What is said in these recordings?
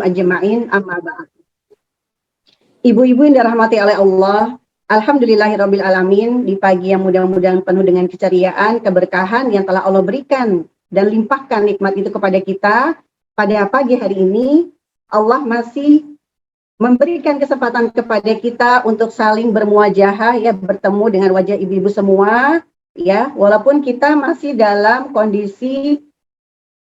ajma'in amma ba'd. Ibu-ibu yang dirahmati oleh Allah, alhamdulillahirabbil alamin, di pagi yang mudah-mudahan penuh dengan keceriaan, keberkahan yang telah Allah berikan dan limpahkan nikmat itu kepada kita. Pada pagi hari ini Allah masih memberikan kesempatan kepada kita untuk saling bermuajahah, ya, bertemu dengan wajah ibu-ibu semua, ya, walaupun kita masih dalam kondisi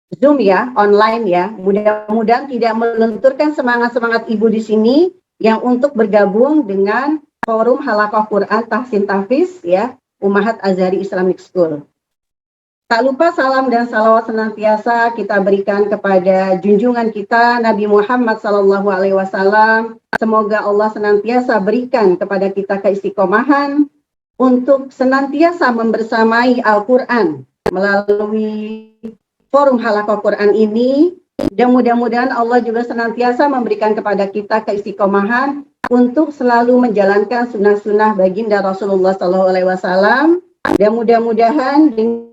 Zoom, ya, online, ya. Mudah-mudahan tidak melenturkan semangat-semangat ibu di sini yang untuk bergabung dengan forum Halaqah Quran Tahsin Tahfiz, ya, Ummahat Azhari Islamic School. Tak lupa salam dan salawat senantiasa kita berikan kepada junjungan kita Nabi Muhammad SAW. Semoga Allah senantiasa berikan kepada kita keistiqomahan untuk senantiasa membersamai Al-Quran melalui forum Halaqah Quran ini, dan mudah-mudahan Allah juga senantiasa memberikan kepada kita keistiqomahan untuk selalu menjalankan sunnah-sunnah baginda Rasulullah SAW, dan mudah-mudahan dengan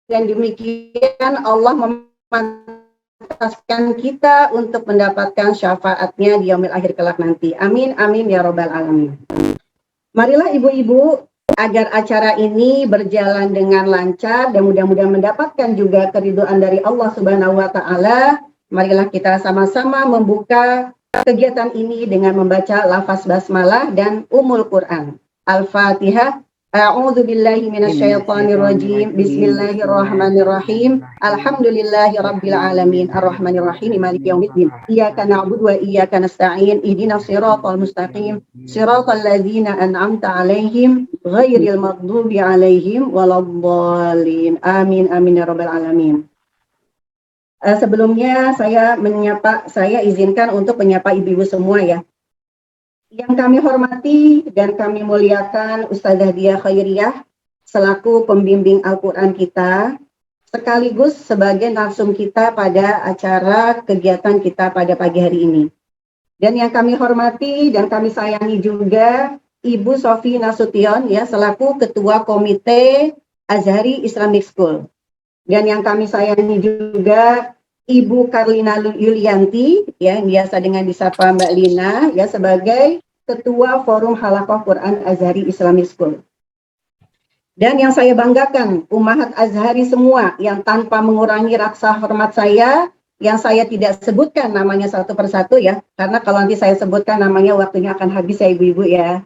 demikian Allah memantaskan kita untuk mendapatkan syafaatnya di yaumil akhir kelak nanti. Amin, amin ya robbal alamin. Marilah ibu-ibu, agar acara ini berjalan dengan lancar dan mudah-mudahan mendapatkan juga keridhaan dari Allah Subhanahu wa taala, marilah kita sama-sama membuka kegiatan ini dengan membaca lafaz basmalah dan Ummul Quran. Al-Fatihah. A'udzu billahi minasyaitonir rajim. Bismillahirrahmanirrahim. Alhamdulillahirabbil alamin arrahmanir rahim maliki yaumiddin. Iyyaka na'budu wa iyyaka nasta'in. Ihdinas siratal mustaqim. Siratal ladzina an'amta 'alaihim ghairil maghdubi 'alaihim waladdallin. Amin amin ya rabbal alamin. Sebelumnya saya izinkan untuk menyapa ibu-ibu semua, ya. Yang kami hormati dan kami muliakan Ustazah Diah Khairiyah selaku pembimbing Al-Quran kita, sekaligus sebagai narsum kita pada acara kegiatan kita pada pagi hari ini. Dan yang kami hormati dan kami sayangi juga Ibu Sofi Nasution, ya, selaku Ketua Komite Azhari Islamic School. Dan yang kami sayangi juga Ibu Karlina Yulianti, ya, yang biasa dengan disapa Mbak Lina, ya, sebagai Ketua Forum Halaqah Quran Azhari Islamic School. Dan yang saya banggakan, Ummahat Azhari semua yang tanpa mengurangi rasa hormat saya, yang saya tidak sebutkan namanya satu persatu, ya, karena kalau nanti saya sebutkan namanya waktunya akan habis, ya ibu-ibu, ya.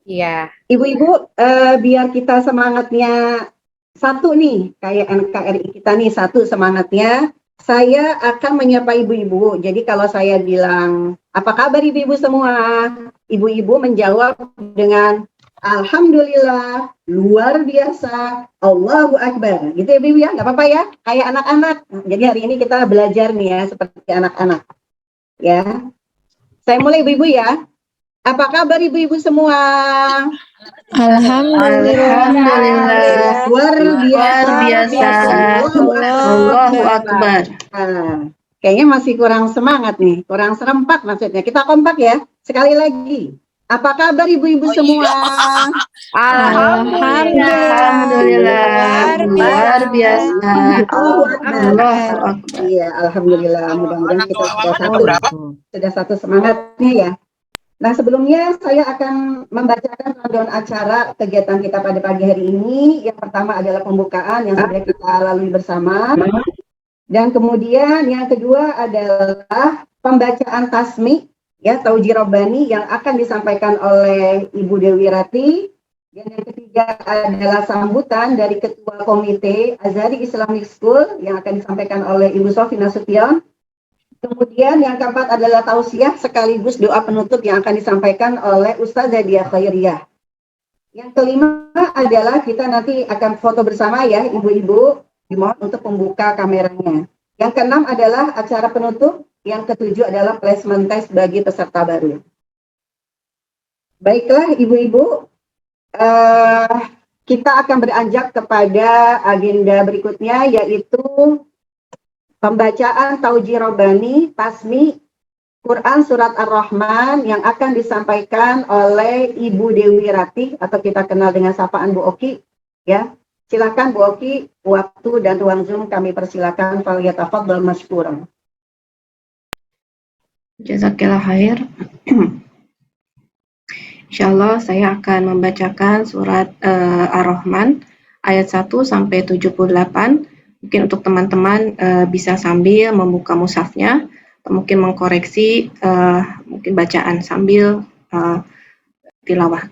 Iya. Ibu-ibu, biar kita semangatnya satu nih, kayak NKRI kita nih, satu semangatnya. Saya akan menyapa ibu-ibu. Jadi kalau saya bilang, apa kabar ibu-ibu semua? Ibu-ibu menjawab dengan Alhamdulillah, luar biasa, Allahu Akbar. Gitu ya ibu-ibu, ya, nggak apa-apa, ya, kayak anak-anak. Jadi hari ini kita belajar nih, ya, seperti anak-anak. Ya, saya mulai ibu-ibu, ya. Apa kabar ibu-ibu semua? Alhamdulillah. Luar biasa. Allahu Akbar. Kayaknya masih kurang semangat nih, kurang serempak maksudnya. Kita kompak, ya. Sekali lagi. Apa kabar ibu-ibu semua? Alhamdulillah. Luar biasa. Allahu Akbar. Iya, alhamdulillah. Mudah-mudahan kita sudah satu semangatnya, ya. Nah, sebelumnya saya akan membacakan rundown acara kegiatan kita pada pagi hari ini. Yang pertama adalah pembukaan yang sudah kita lalui bersama. Dan kemudian yang kedua adalah pembacaan tasmi, ya, Tauji Robbani yang akan disampaikan oleh Ibu Dewi Rati. Dan yang ketiga adalah sambutan dari Ketua Komite Azhari Islamic School yang akan disampaikan oleh Ibu Sofi Nasution. Kemudian yang keempat adalah tausiah sekaligus doa penutup yang akan disampaikan oleh Ustazah Diah Khairiyah. Yang kelima adalah kita nanti akan foto bersama, ya, ibu-ibu, dimohon untuk membuka kameranya. Yang keenam adalah acara penutup, yang ketujuh adalah placement test bagi peserta baru. Baiklah ibu-ibu, kita akan beranjak kepada agenda berikutnya, yaitu pembacaan Tauji Robbani Tasmi Quran Surat Ar-Rahman yang akan disampaikan oleh Ibu Dewi Ratih atau kita kenal dengan sapaan Bu Oki, ya. Silakan Bu Oki, waktu dan ruang Zoom kami persilakan. Falyatafadhal mashkuran. Jazakillah khair. Insyaallah saya akan membacakan surat Ar-Rahman ayat 1 sampai 78. Mungkin untuk teman-teman bisa sambil membuka mushafnya atau mungkin mengkoreksi mungkin bacaan sambil tilawah.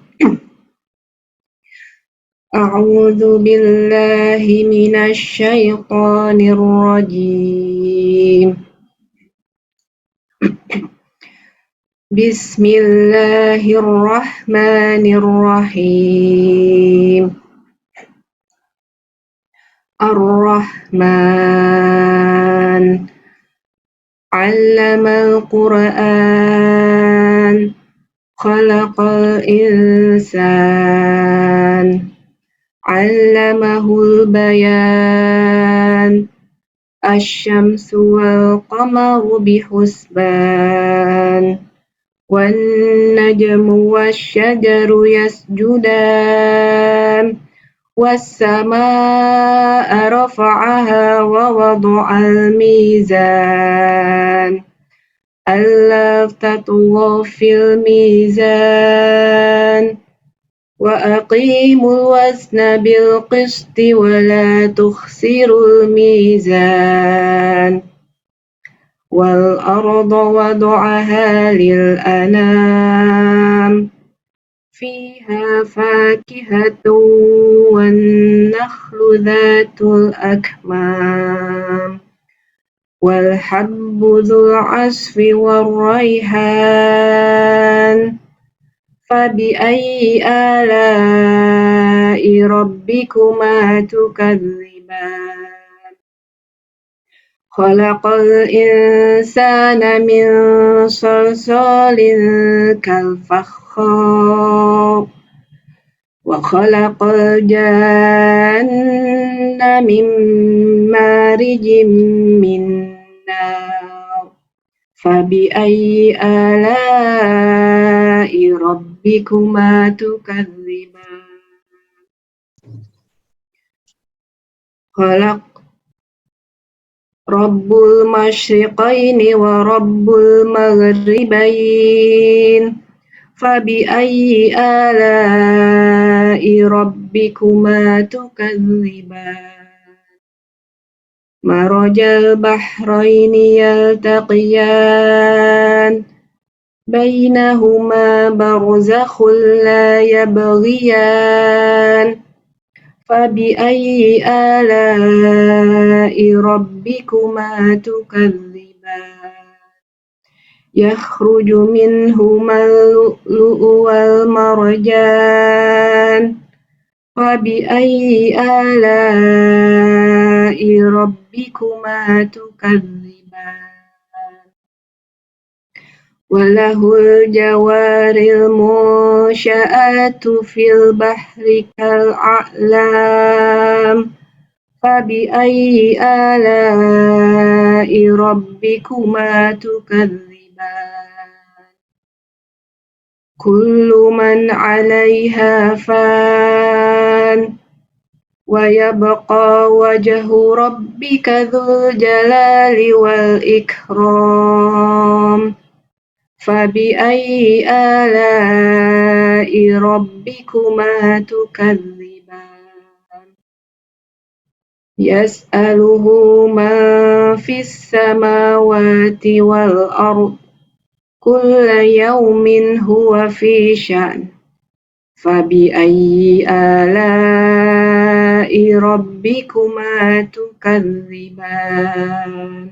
A'udzu billahi minasy syaithanir rajim. Bismillahirrahmanirrahim. Ar-Rahman 'allamal Qur'an khalaqal insan 'allamahul bayan asy-syamsu wal qamaru bihusban wan najmu wasyajaru yasjudan was-samaa'a rafa'aha wa wada'al mizan alla tatghaw fil mizan wa aqimul wazna bil qisti wa la tukhsirul mizan wal arda wada'aha lil anam fiha fakihatun wan nakhlu dhatul akmam wal habbu dzul asfi war raihan fabiayyi ala'i rabbikuma tukadziban khalaqal insana min salsalin kal fakhar wa khalaqal janna min marijim min nar fabiayyi ala'i rabbikuma tukadziban Rabbul masyriqaini wa rabbul maghribain fabiayyi ala'i rabbikuma tukadziban marajal bahraini yaltaqiyan bainahuma barzakhun la yabghiyan fabiayyi ala'i rabbikuma tukadziban yakhruju minhumal lu'lu'u wal marjan fabiayyi ala'i rabbikuma tukadziban walahul jawaril munsya'atu fil bahri kal a'lam fabiayyi ala'i rabbikuma tukadziban kullu man 'alaiha fan wa yabqa wajhu rabbika dzul jalali wal ikram fabiayyi ala'i rabbikuma tukadziban yas'aluhu man fis samawati wal ard kulla yawmin huwa fi sya'n fabiayyi ala'i rabbikuma tukadziban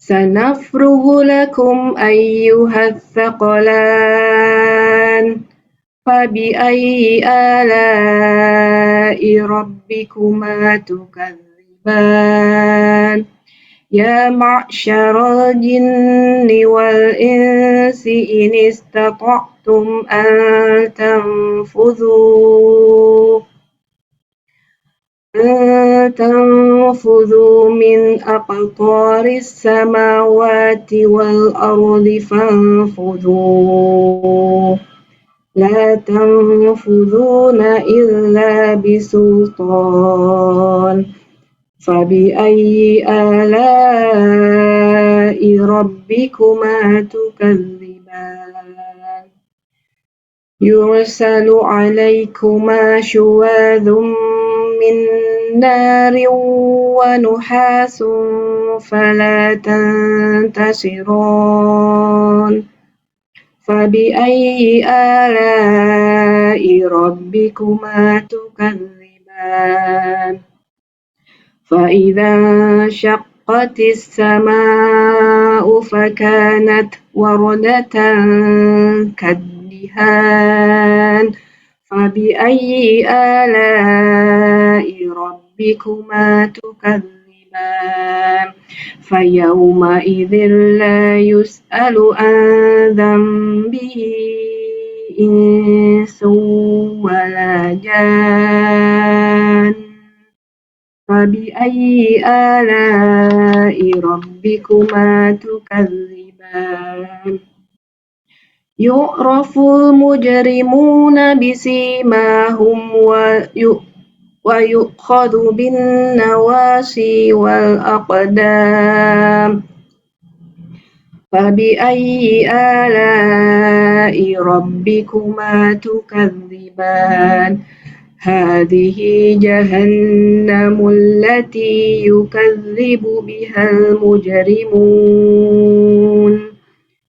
sanafrugu lakum ayyuhath thaqalan fabiayyi ala'i rabbikuma tukadziban ya ma'syaral jinni wal insi in istata'tum an tanfudhu min aqtaris samawati wal ardi fanfudhu لا تنفذون إلا بسلطان فبأي آلاء ربكما تكذبان يرسل عليكما شواذ من نار ونحاس فلا تنتصران فبأي آلاء ربكما تكذبان فإذا انشقت السماء فكانت وردة كالدهان فبأي آلاء ربكما تكذبان فيومئذ لا يسأل عن ذنبه إنس ولا جان فبأي آلاء ربكما تكذبان يعرف المجرمون بسيماهم ويؤخذ بالنواصي والأقدام فبأي آلاء ربكما تكذبان هذه جهنم التي يكذب بها المجرمون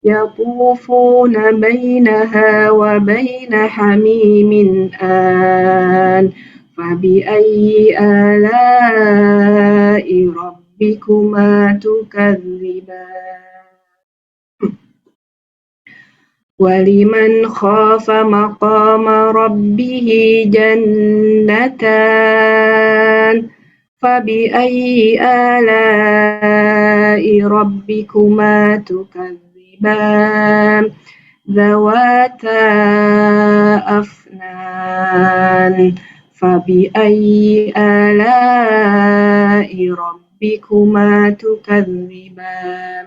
يطوفون بينها وبين حميم آن فبأي آلاء ربكما تكذبان ولمن خاف مقام ربه جنتان فبأي آلاء ربكما تكذبان ذواتا أفنان فبأي آلاء ربكما تكذبان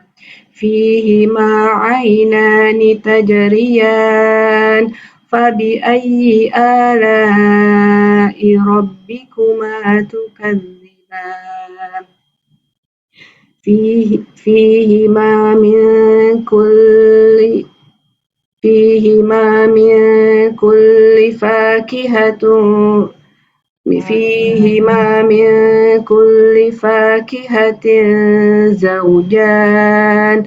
فيهما عينان تجريان فبأي آلاء ربكما تكذبان فيهما من كل فاكهة زوجان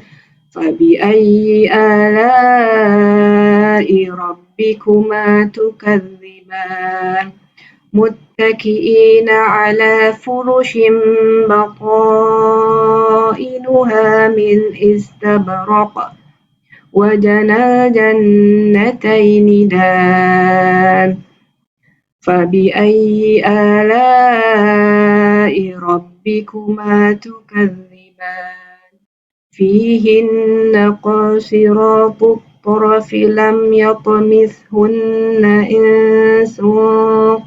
فبأي آلاء ربكما تكذبان متكئين على فرش بطائنها من استبرق وجنى الجنتين دان فبأي آلاء ربكما تكذبان فيهن قاصرات الطرف لم يطمثهن إنس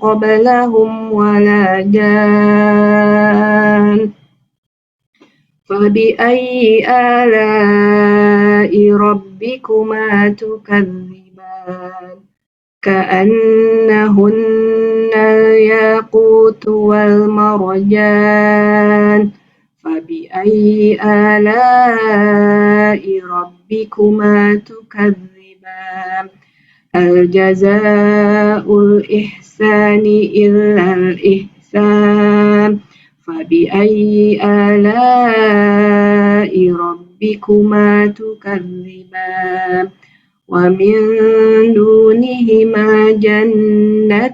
قبلهم ولا جان فبأي آلاء ربكما تكذبان كأنهن الياقوت والمرجان فبأي آلاء ربكما تكذبان هل جزاء الإحسان إلا الإحسان فبأي آلاء ربكما تكذبان ومن دونهما جنتان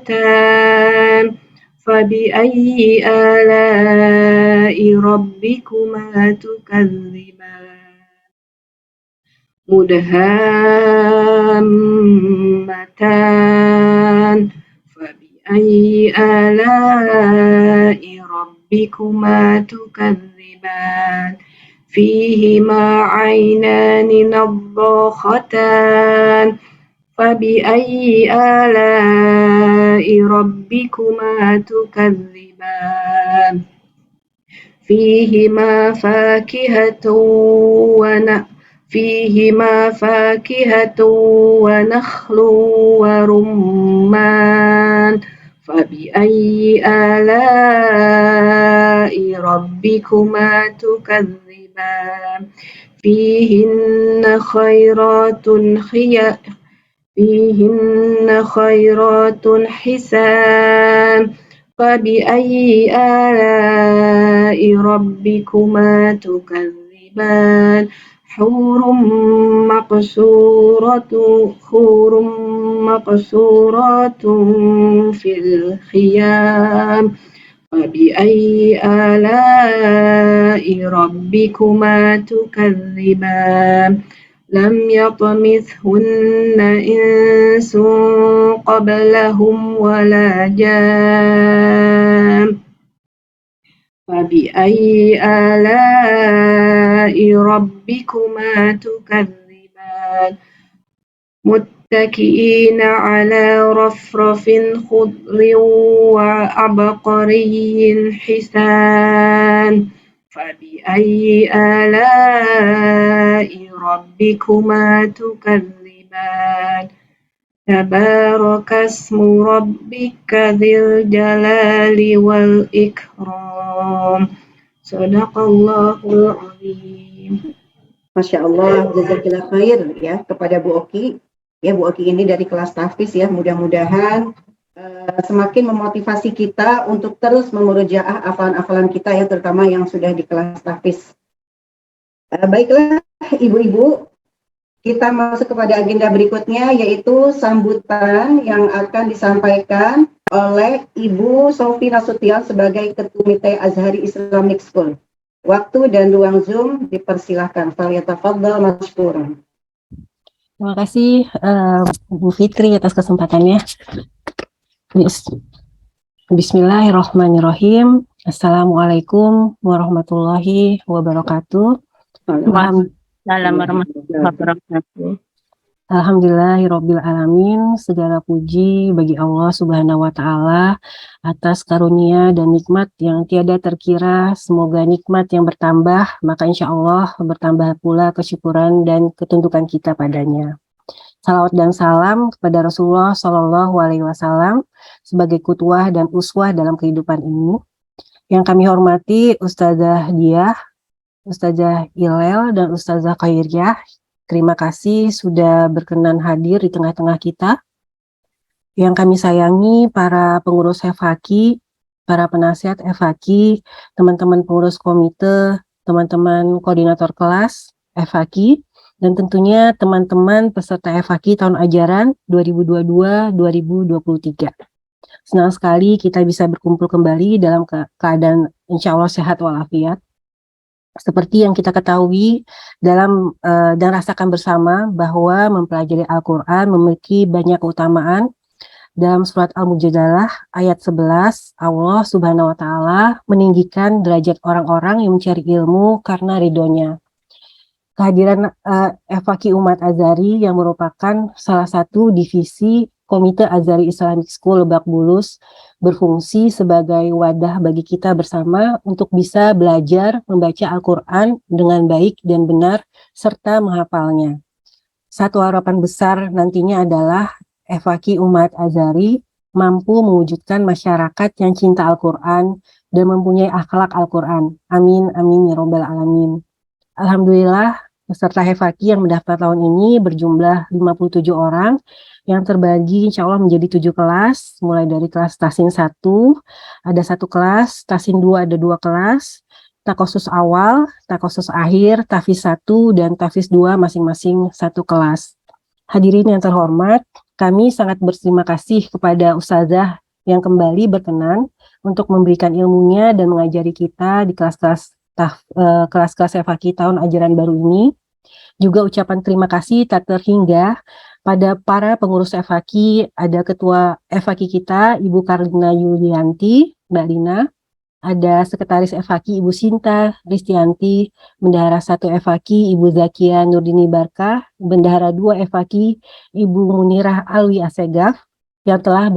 فبأي آلاء ربكما تكذبان مدهامتان فبأي آلاء ربكما تكذبان فيهما عينان نضاختان فبأي آلاء ربكما تكذبان فيهما فاكهة فيهما فاكهة ونخل ورمان فبأي آلاء ربكما تكذبان فيهن خيرات حسان فبأي آلاء ربكما تكذبان حور مقصورات في الخيام فبأي آلاء ربكما تكذبان لم يطمثهن إنس قبلهم ولا جان فبأي آلاء ربكما تكذبان متكئين على رفرف خضر وعبقري حسان فبأي آلاء ربكما تكذبان تبارك اسم ربك ذي الجلال والإكرام صدق الله العظيم. Masya Allah, jazakillah khair ya kepada Bu Oki. Ya, Bu Oki ini dari kelas tahfiz ya, mudah-mudahan semakin memotivasi kita untuk terus memurojaah hafalan-hafalan kita ya, terutama yang sudah di kelas tahfiz. Baiklah Ibu-ibu, kita masuk kepada agenda berikutnya, yaitu sambutan yang akan disampaikan oleh Ibu Sofi Nasution sebagai Ketua Komite Azhari Islamic School. Waktu dan ruang Zoom dipersilahkan. Falyatafaddal mashkuran. Terima kasih Bu Fitri atas kesempatannya. Bismillahirrahmanirrahim. Assalamualaikum warahmatullahi wabarakatuh. Assalamualaikum warahmatullahi wabarakatuh. Alhamdulillahirabbil alamin, segala puji bagi Allah Subhanahu wa taala atas karunia dan nikmat yang tiada terkira. Semoga nikmat yang bertambah, maka insya Allah bertambah pula kesyukuran dan ketundukan kita padanya. Salawat dan salam kepada Rasulullah Shallallahu Alaihi Wasallam sebagai qudwah dan uswah dalam kehidupan ini. Yang kami hormati Ustazah Diah, Ustazah Ilel, dan Ustazah Khairiyah. Terima kasih sudah berkenan hadir di tengah-tengah kita. Yang kami sayangi para pengurus FHQ, para penasihat FHQ, teman-teman pengurus komite, teman-teman koordinator kelas FHQ, dan tentunya teman-teman peserta FHQ tahun ajaran 2022-2023. Senang sekali kita bisa berkumpul kembali dalam keadaan insya Allah sehat walafiat. Seperti yang kita ketahui dan rasakan bersama bahwa mempelajari Al-Quran memiliki banyak keutamaan. Dalam surat Al-Mujadalah ayat 11, Allah Subhanahu wa Ta'ala meninggikan derajat orang-orang yang mencari ilmu karena ridhonya. Kehadiran FHQ Umat Azhari yang merupakan salah satu divisi Komite Azhari Islamic School Lebak Bulus berfungsi sebagai wadah bagi kita bersama untuk bisa belajar membaca Al-Quran dengan baik dan benar serta menghafalnya. Satu harapan besar nantinya adalah FHQ Umat Azhari mampu mewujudkan masyarakat yang cinta Al-Quran dan mempunyai akhlak Al-Quran. Amin, amin, ya robbal alamin. Alhamdulillah, peserta FHQ yang mendaftar tahun ini berjumlah 57 orang yang terbagi insya Allah menjadi 7 kelas, mulai dari kelas Tasin 1, ada 1 kelas, Tasin 2 ada 2 kelas, Takosus awal, Takosus akhir, Tahfiz 1, dan Tahfiz 2 masing-masing 1 kelas. Hadirin yang terhormat, kami sangat berterima kasih kepada Ustazah yang kembali berkenan untuk memberikan ilmunya dan mengajari kita di kelas-kelas FHQ tahun ajaran baru ini. Juga ucapan terima kasih tak terhingga pada para pengurus FHQ, ada Ketua FHQ kita, Ibu Karlina Yulianti, Mbak Lina, ada Sekretaris FHQ Ibu Sinta Ristianti, Bendahara 1 FHQ Ibu Zakia Nurdini Barkah, Bendahara 2 FHQ Ibu Munirah Alwi Asegaf, yang telah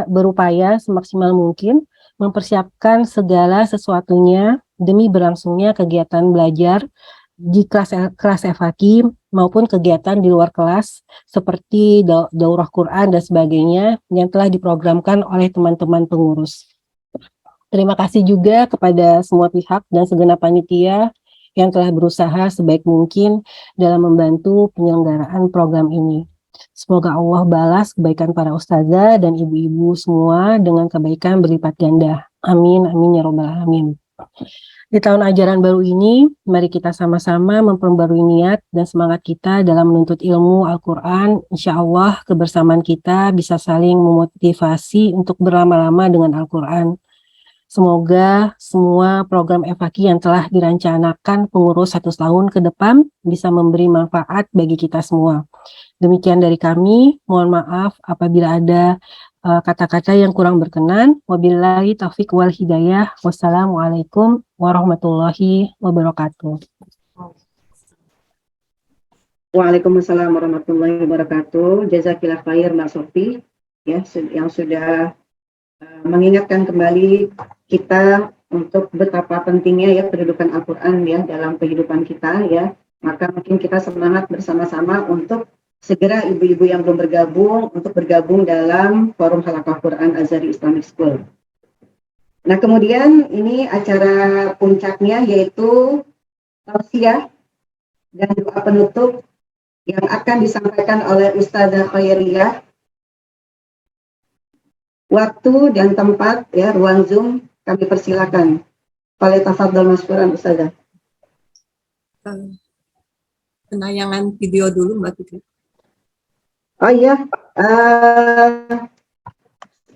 berupaya semaksimal mungkin mempersiapkan segala sesuatunya demi berlangsungnya kegiatan belajar di kelas FAQ maupun kegiatan di luar kelas seperti daurah Quran dan sebagainya yang telah diprogramkan oleh teman-teman pengurus. Terima kasih juga kepada semua pihak dan segenap panitia yang telah berusaha sebaik mungkin dalam membantu penyelenggaraan program ini. Semoga Allah balas kebaikan para ustazah dan ibu-ibu semua dengan kebaikan berlipat ganda. Amin, amin ya robbal alamin. Di tahun ajaran baru ini, mari kita sama-sama memperbarui niat dan semangat kita dalam menuntut ilmu Al-Quran. Insya Allah kebersamaan kita bisa saling memotivasi untuk berlama-lama dengan Al-Quran. Semoga semua program FAQ yang telah dirancanakan pengurus 1 tahun ke depan bisa memberi manfaat bagi kita semua. Demikian dari kami, mohon maaf apabila ada kata-kata yang kurang berkenan. Wabillahi taufiq wal hidayah. Wassalamualaikum warahmatullahi wabarakatuh. Waalaikumsalam warahmatullahi wabarakatuh. Jazakillah khair Mbak Sofi ya yang sudah mengingatkan kembali kita untuk betapa pentingnya ya kedudukan Al-Quran ya dalam kehidupan kita ya. Maka mungkin kita semangat bersama-sama untuk segera ibu-ibu yang belum bergabung untuk bergabung dalam Forum Halaqah Quran Azhari Islamic School. Nah, kemudian ini acara puncaknya yaitu tausiah dan doa penutup yang akan disampaikan oleh Ustazah Khairiyah. Waktu dan tempat ya ruang Zoom kami persilakan. Falyatafadhal masykuran Ustazah. Penayangan video dulu Mbak Fitri. Oh iya,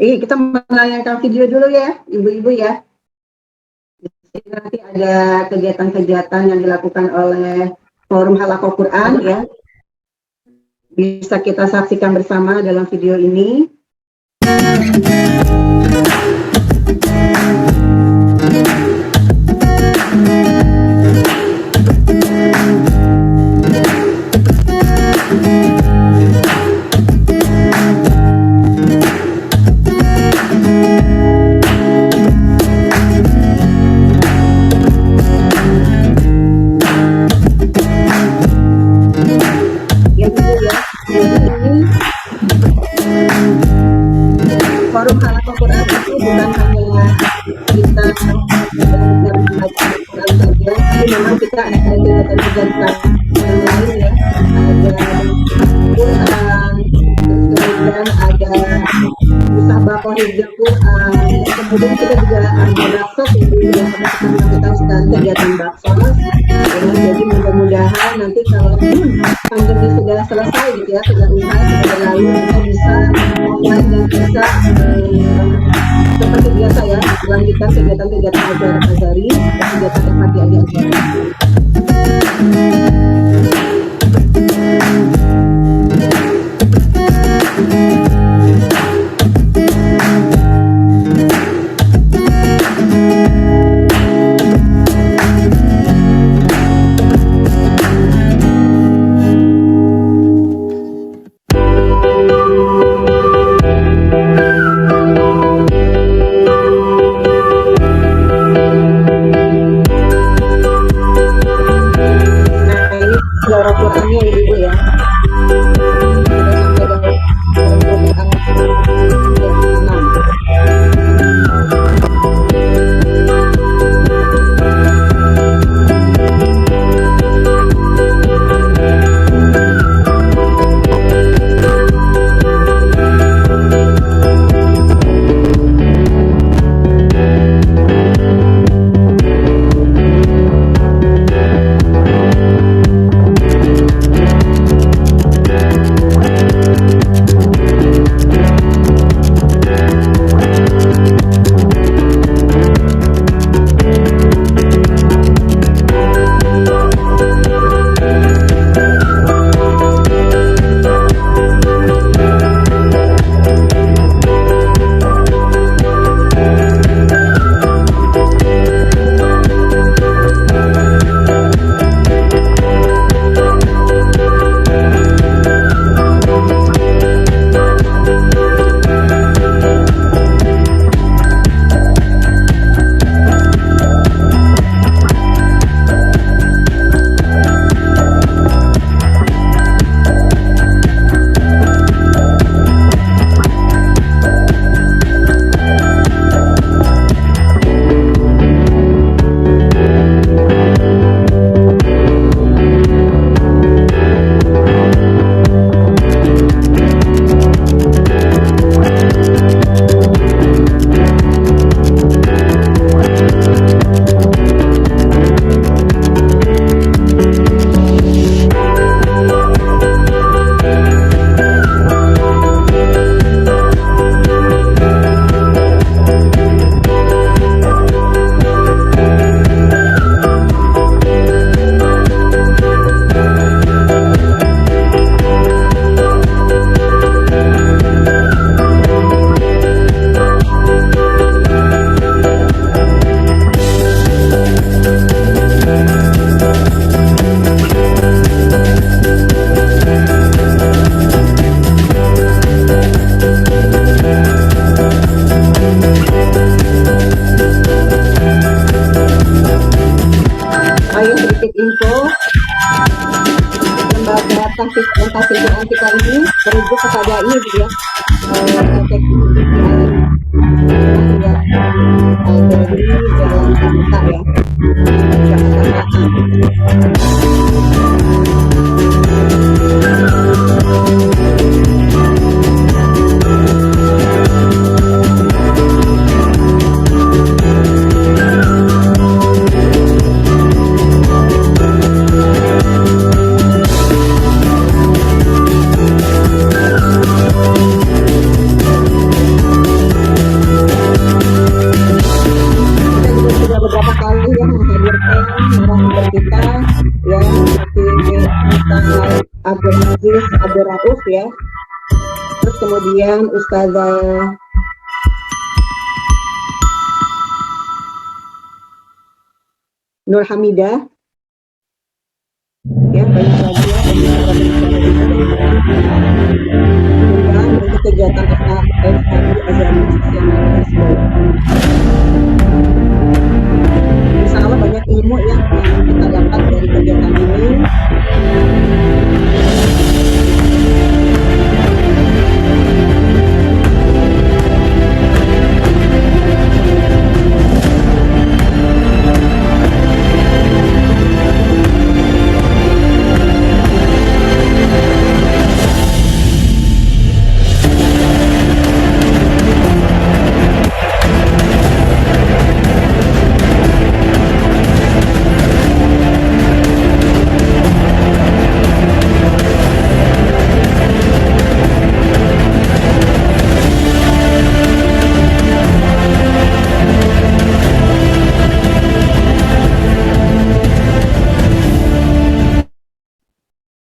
kita menayangkan video dulu ya, ibu-ibu ya. Jadi nanti ada kegiatan-kegiatan yang dilakukan oleh Forum Halaqah Quran ya. Bisa kita saksikan bersama dalam video ini. Forum Halaqah Quran itu bukan hanya kita dalam membaca Al-Quran saja, tapi memang kita ada kegiatan-kegiatan yang lain ya, ada Quran, kemudian ada musabaqah hifdzul Quran, kemudian kita juga ada baksos yang pernah kita melakukan sekarang kegiatan baksos. Jadi mudah-mudahan nanti kalau pandemi sudah selesai gitu ya, sudah usai, sudah berlalu, kita bisa offline dan bisa seperti biasa ya, melanjutkan kegiatan-kegiatan ajaran Azhari, kegiatan FAQ Azhari. Ayo sedikit info lembaga tahfiz dan tahfiz Quran kita ini merujuk kepada ini Bu ya. Praktek ya. Dari Jalan Pramuka ya. Jakarta Selatan. Beberapa kali yang menghadirkan narasumber kita ya seperti Ustaz Abdul Aziz Abdul Rauf ya, terus kemudian Ustazah Nur Hamidah ya, banyak lagi ya dan untuk kegiatan FHI Azhari yang Insya Allah banyak ilmu yang kita dapat dari kegiatan ini.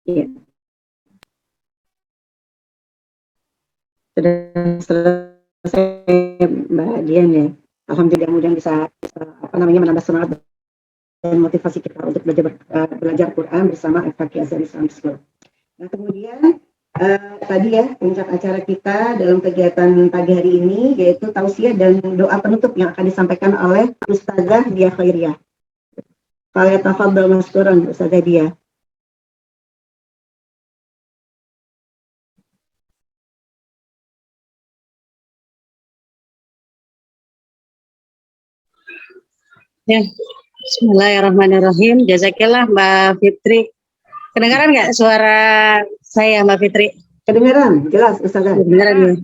Ya. Sudah selesai Mbak Dian ya. Alhamdulillah mudah-mudahan bisa menambah semangat dan motivasi kita untuk belajar Quran bersama FHI Azhar Islamic School. Nah kemudian tadi ya puncak acara kita dalam kegiatan pagi hari ini yaitu tausiah dan doa penutup yang akan disampaikan oleh Ustazah Dia Khairiyah. Falyatafadhal mashkuran Ustazah Dia. Ya, Bismillahirrahmanirrahim. Jazakillah Mbak Fitri. Kedengaran nggak suara saya Mbak Fitri? Kedengaran, jelas Ustazah. Kedengaran ya.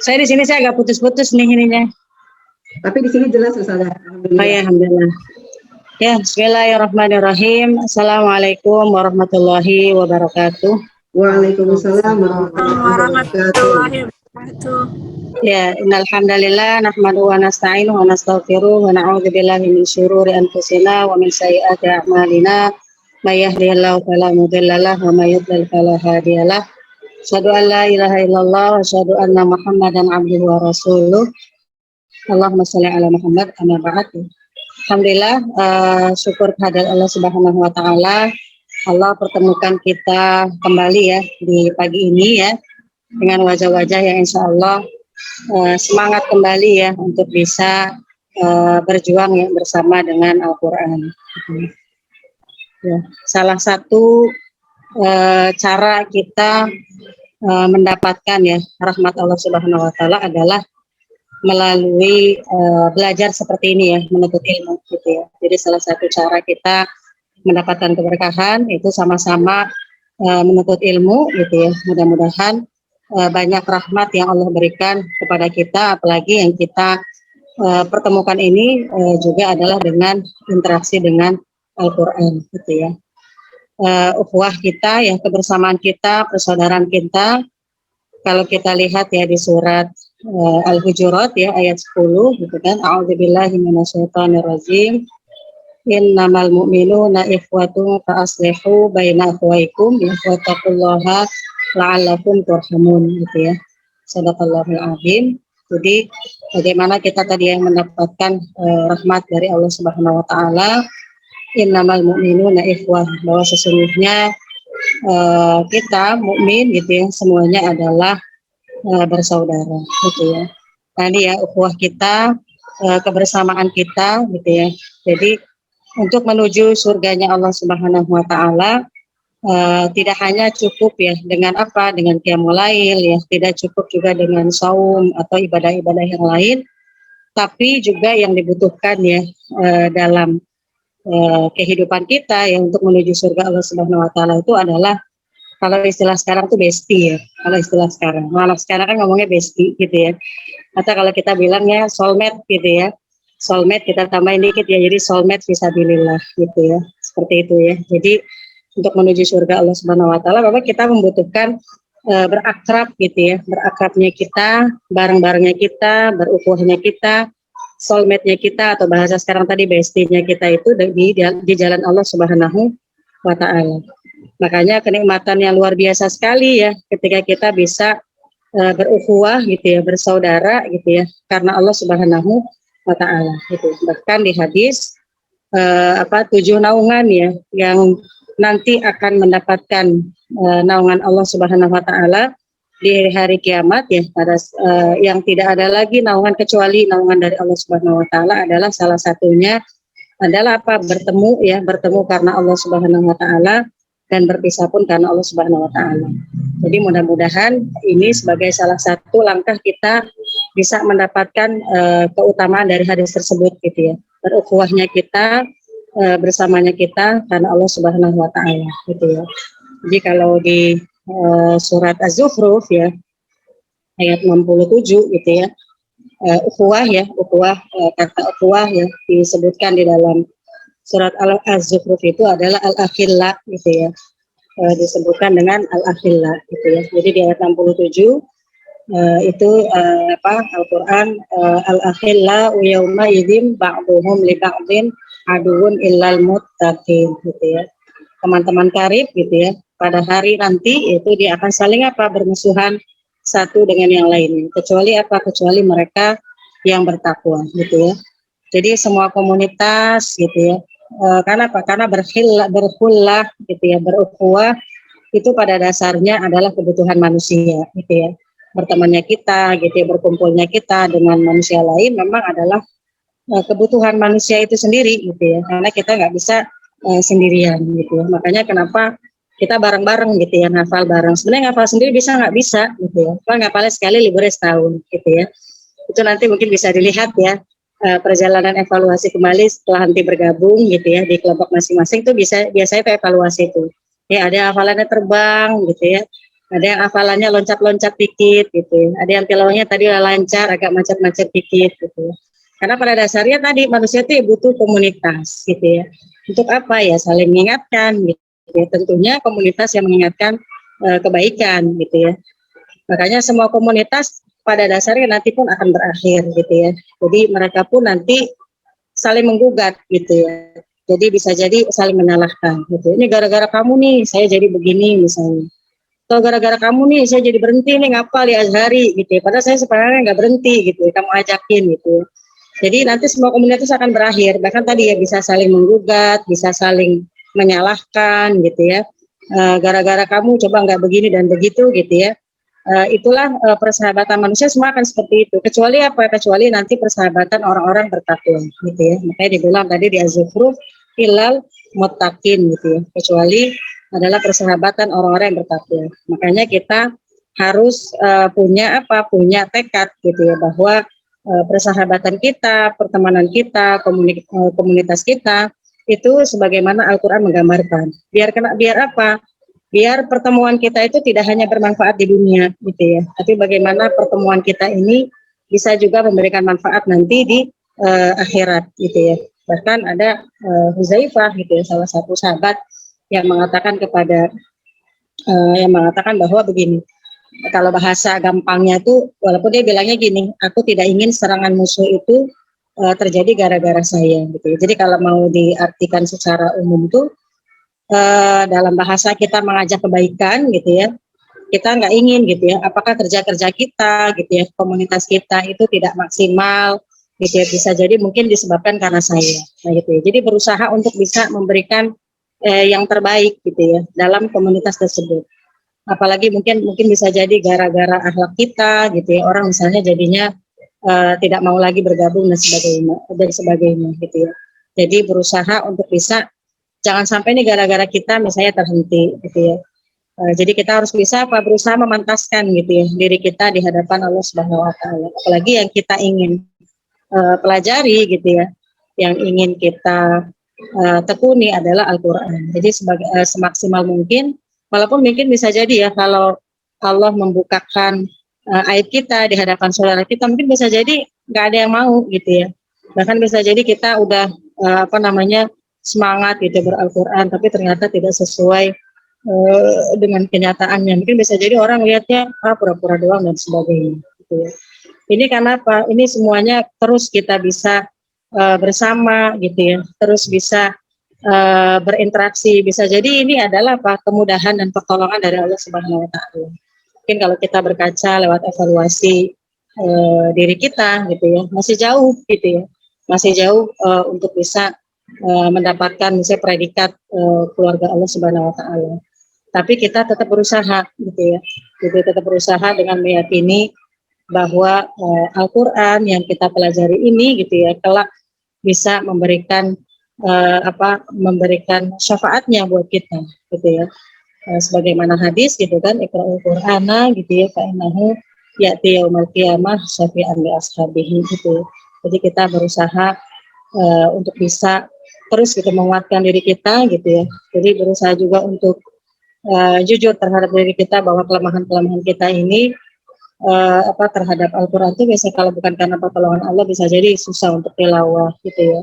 Saya di sini saya agak putus-putus nih ininya. Tapi di sini jelas Ustazah. Oh ya, alhamdulillah. Ya, Bismillahirrahmanirrahim. Assalamualaikum warahmatullahi wabarakatuh. Waalaikumsalam warahmatullahi wabarakatuh. Ya, innal hamdalillah nahmaduhu wa nasta'inuhu wa nastaghfiruh wa na'udzu billahi min syururi anfusina wa min sayyiati a'malina. May yahdihillahu fala mudhillalah wa may yudlil fala hadiyalah. Asyhadu an la ilaha illallah wa asyhadu anna Muhammadan abduhu wa rasuluh. Allahumma shalli ala Muhammad amma ba'du. Alhamdulillah, syukur kehadirat Allah Subhanahu wa taala. Allah pertemukan kita kembali ya di pagi ini ya dengan wajah-wajah yang insya Allah semangat kembali ya untuk bisa berjuang ya bersama dengan Al-Quran. Ya, salah satu cara kita mendapatkan ya rahmat Allah Subhanahu Wa Taala adalah melalui belajar seperti ini ya, menuntut ilmu gitu ya. Jadi salah satu cara kita mendapatkan keberkahan itu sama-sama menuntut ilmu gitu ya. Mudah-mudahan banyak rahmat yang Allah berikan kepada kita, apalagi yang kita pertemukan ini juga adalah dengan interaksi dengan Al-Quran gitu ya. Ukhuwah kita ya, kebersamaan kita, persaudaraan kita, kalau kita lihat ya di surat Al-Hujurat ya ayat 10 gitu kan, a'udzubillahi minasyaitonirrajim, innamal mu'minuna ikhwatun fa aslihu baina akhwaikum wattaqullaha la'allakum turhamun gitu ya. Shadaqallahul azim. Jadi bagaimana kita tadi yang mendapatkan rahmat dari Allah Subhanahu wa taala, innamal mu'minuna ikhwah, bahwa sesungguhnya kita mukmin gitu ya, semuanya adalah bersaudara gitu ya. Tadi ya ukhuwah kita, kebersamaan kita gitu ya. Jadi untuk menuju surganya Allah Subhanahu wa taala, tidak hanya cukup ya dengan apa, dengan qiyamul lail ya, tidak cukup juga dengan saum atau ibadah-ibadah yang lain, tapi juga yang dibutuhkan ya dalam kehidupan kita yang untuk menuju surga Allah Subhanahu wa taala itu adalah, kalau istilah sekarang tuh bestie ya. Kalau istilah sekarang, anak sekarang kan ngomongnya bestie gitu ya. Atau kalau kita bilangnya soulmate gitu ya. Soulmate kita tambahin dikit ya, jadi soulmate fisabilillah gitu ya. Seperti itu ya. Jadi untuk menuju surga Allah Subhanahu wa taala memang kita membutuhkan berakrab gitu ya. Berakrabnya kita, bareng-barengnya kita, berukuhnya kita, soulmate-nya kita, atau bahasa sekarang tadi bestie-nya kita itu di jalan Allah Subhanahu wa taala. Makanya kenikmatan yang luar biasa sekali ya ketika kita bisa berukhuwah gitu ya, bersaudara gitu ya, karena Allah Subhanahu wa taala gitu. Bahkan di hadis 7 naungan ya yang nanti akan mendapatkan naungan Allah Subhanahu wa taala di hari kiamat ya, pada yang tidak ada lagi naungan kecuali naungan dari Allah Subhanahu wa taala, adalah salah satunya adalah apa? Bertemu karena Allah Subhanahu wa taala, dan berpisah pun karena Allah Subhanahu wa taala. Jadi mudah-mudahan ini sebagai salah satu langkah kita bisa mendapatkan keutamaan dari hadis tersebut gitu ya. Berukhuwahnya kita, bersamanya kita karena Allah Subhanahu wa taala gitu ya. Jadi kalau di surat Az-Zukhruf ya ayat 67 gitu ya. Ukhuwah ya, kata ukhuwah ya disebutkan di dalam surat Az-Zukhruf itu adalah al-akhilla gitu ya, disebutkan dengan al-akhilla gitu ya. Jadi di ayat 67 itu Al-Quran, al-akhilla yauma idzin ba'duhum li ba'din aduun illal muttaqin gitu ya. Teman-teman karib gitu ya, pada hari nanti itu dia akan saling bermusuhan satu dengan yang lainnya, kecuali mereka yang bertakwa gitu ya. Jadi semua komunitas gitu ya, karena berkhullah gitu ya, berukhuwah itu pada dasarnya adalah kebutuhan manusia gitu ya. Bertemannya kita gitu ya, berkumpulnya kita dengan manusia lain memang adalah kebutuhan manusia itu sendiri gitu ya, karena kita nggak bisa sendirian gitu ya. Makanya kenapa kita bareng-bareng gitu ya, ngafal bareng. Sebenarnya ngafal sendiri bisa nggak bisa gitu ya, kalau ngafalnya sekali liburnya setahun gitu ya. Itu nanti mungkin bisa dilihat ya, perjalanan evaluasi kembali setelah nanti bergabung gitu ya di kelompok masing-masing. Itu biasanya evaluasi itu ya, ada yang hafalannya terbang gitu ya, ada yang hafalannya loncat-loncat dikit gitu ya, ada yang tilawahnya tadi lancar agak macet-macet dikit gitu ya. Karena pada dasarnya tadi manusia itu butuh komunitas gitu ya. Untuk apa ya? Saling mengingatkan gitu ya. Tentunya komunitas yang mengingatkan kebaikan gitu ya. Makanya semua komunitas pada dasarnya nanti pun akan berakhir gitu ya. Jadi mereka pun nanti saling menggugat gitu ya. Jadi bisa jadi saling menyalahkan gitu. Ini gara-gara kamu nih saya jadi begini misalnya. Atau gara-gara kamu nih saya jadi berhenti nih ngapal di Azhari gitu ya. Padahal saya sebenarnya nggak berhenti gitu ya. Kamu ajakin gitu ya. Jadi nanti semua komunitas akan berakhir. Bahkan tadi ya bisa saling menggugat, bisa saling menyalahkan gitu ya. Gara-gara kamu coba nggak begini dan begitu gitu ya. Itulah persahabatan manusia semua akan seperti itu. Kecuali apa? Kecuali nanti persahabatan orang-orang bertakwa gitu ya. Makanya dibilang tadi di Az-Zukhruf ilal muttaqin gitu ya. Kecuali adalah persahabatan orang-orang yang bertakwa. Makanya kita harus punya tekad gitu ya, bahwa persahabatan kita, pertemanan kita, komunitas kita itu sebagaimana Al-Quran menggambarkan. Biar apa? Biar pertemuan kita itu tidak hanya bermanfaat di dunia gitu ya, tapi bagaimana pertemuan kita ini bisa juga memberikan manfaat nanti di akhirat gitu ya. Bahkan ada Huzaifah gitu ya, salah satu sahabat yang mengatakan bahwa begini, kalau bahasa gampangnya tuh, walaupun dia bilangnya gini, aku tidak ingin serangan musuh itu terjadi gara-gara saya gitu ya. Jadi kalau mau diartikan secara umum tuh, dalam bahasa kita mengajak kebaikan gitu ya, kita nggak ingin gitu ya, apakah kerja-kerja kita gitu ya, komunitas kita itu tidak maksimal gitu ya, bisa jadi mungkin disebabkan karena saya, nah gitu ya. Jadi berusaha untuk bisa memberikan yang terbaik gitu ya dalam komunitas tersebut. Apalagi mungkin bisa jadi gara-gara akhlak kita gitu ya, orang misalnya jadinya tidak mau lagi bergabung dan sebagainya gitu ya. Jadi berusaha untuk bisa, jangan sampai nih gara-gara kita misalnya terhenti gitu ya. Jadi kita harus bisa berusaha memantaskan gitu ya diri kita di hadapan Allah Subhanahu wa taala. Apalagi yang kita ingin pelajari gitu ya. Yang ingin kita tekuni adalah Al-Qur'an. Jadi semaksimal mungkin, walaupun mungkin bisa jadi ya kalau Allah membukakan aib kita di hadapan saudara kita, mungkin bisa jadi nggak ada yang mau gitu ya. Bahkan bisa jadi kita udah semangat gitu ber-Al-Qur'an, tapi ternyata tidak sesuai dengan kenyataannya. Mungkin bisa jadi orang lihatnya pura-pura doang dan sebagainya gitu ya. Ini karena apa? Ini semuanya terus kita bisa bersama gitu ya, terus bisa berinteraksi. Bisa jadi ini adalah kemudahan dan pertolongan dari Allah Subhanahu wa taala. Mungkin kalau kita berkaca lewat evaluasi diri kita gitu ya, masih jauh gitu ya. Masih jauh untuk bisa mendapatkan misalnya predikat keluarga Allah Subhanahu wa taala. Tapi kita tetap berusaha gitu ya. Jadi tetap berusaha dengan meyakini bahwa Al-Qur'an yang kita pelajari ini gitu ya, kelak bisa memberikan memberikan syafaatnya buat kita gitu ya. Sebagaimana hadis gitu kan, Iqra'ul Qur'ana gitu ya, fa innahu ya'ti yaumil qiyamah syafi'an li ashabihi gitu. Jadi kita berusaha untuk bisa terus gitu menguatkan diri kita gitu ya. Jadi berusaha juga untuk jujur terhadap diri kita bahwa kelemahan-kelemahan kita ini terhadap Al-Quran itu biasanya kalau bukan karena pertolongan Allah bisa jadi susah untuk tilawah gitu ya.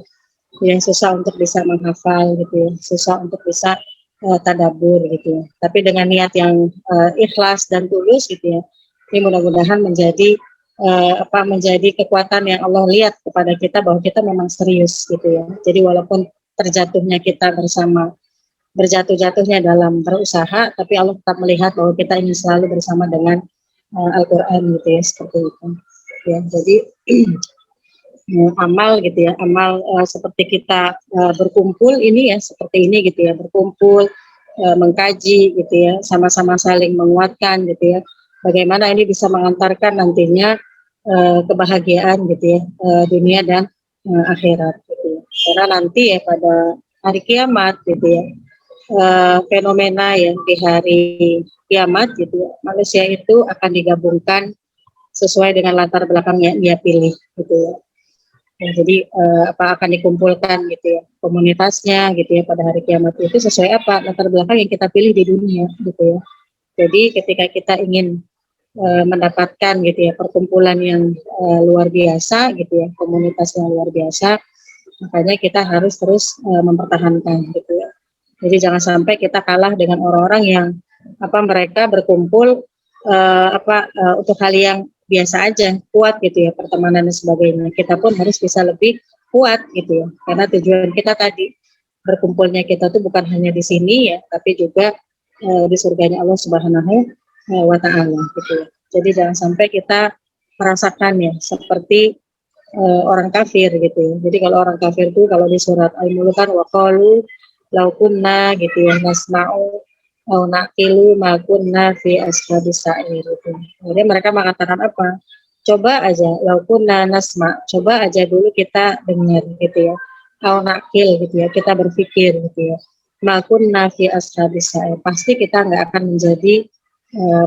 Yang susah untuk bisa menghafal gitu ya, susah untuk bisa tadabbur gitu ya. Tapi dengan niat yang ikhlas dan tulus gitu ya, ini mudah-mudahan menjadi menjadi kekuatan yang Allah lihat kepada kita bahwa kita memang serius gitu ya. Jadi walaupun terjatuhnya kita bersama, berjatuh-jatuhnya dalam berusaha, tapi Allah tetap melihat bahwa kita ingin selalu bersama dengan Al-Quran gitu ya, seperti itu. Ya, jadi amal gitu ya, amal seperti kita berkumpul ini ya, seperti ini gitu ya, berkumpul, mengkaji gitu ya, sama-sama saling menguatkan gitu ya. Bagaimana ini bisa mengantarkan nantinya kebahagiaan gitu ya, dunia dan akhirat gitu ya. Karena nanti ya pada hari kiamat gitu ya, fenomena yang di hari kiamat gitu ya, manusia itu akan digabungkan sesuai dengan latar belakang yang dia pilih gitu ya. Jadi akan dikumpulkan gitu ya komunitasnya gitu ya pada hari kiamat itu sesuai apa latar belakang yang kita pilih di dunia gitu ya. Jadi ketika kita ingin mendapatkan gitu ya perkumpulan yang luar biasa gitu ya, komunitas yang luar biasa, makanya kita harus terus mempertahankan gitu ya. Jadi jangan sampai kita kalah dengan orang-orang yang mereka berkumpul untuk hal yang biasa aja, kuat gitu ya, pertemanan dan sebagainya. Kita pun harus bisa lebih kuat gitu ya, karena tujuan kita tadi berkumpulnya kita tuh bukan hanya di sini ya, tapi juga di surganya Allah Subhanahu wa taala gitu ya. Jadi jangan sampai kita merasakan ya seperti orang kafir gitu ya. Jadi kalau orang kafir itu kalau di surat Al-Mulk kan waqalu law kunna gitu ya nasma'u au naqilu ma kunna fi ashabis sa'ir gitu. Jadi mereka mengatakan apa? Coba aja law kunna nasma, coba aja dulu kita dengar gitu ya. Au naqil gitu ya, kita berpikir gitu ya. Ma kunna fi ashabis sa'ir. Pasti kita nggak akan menjadi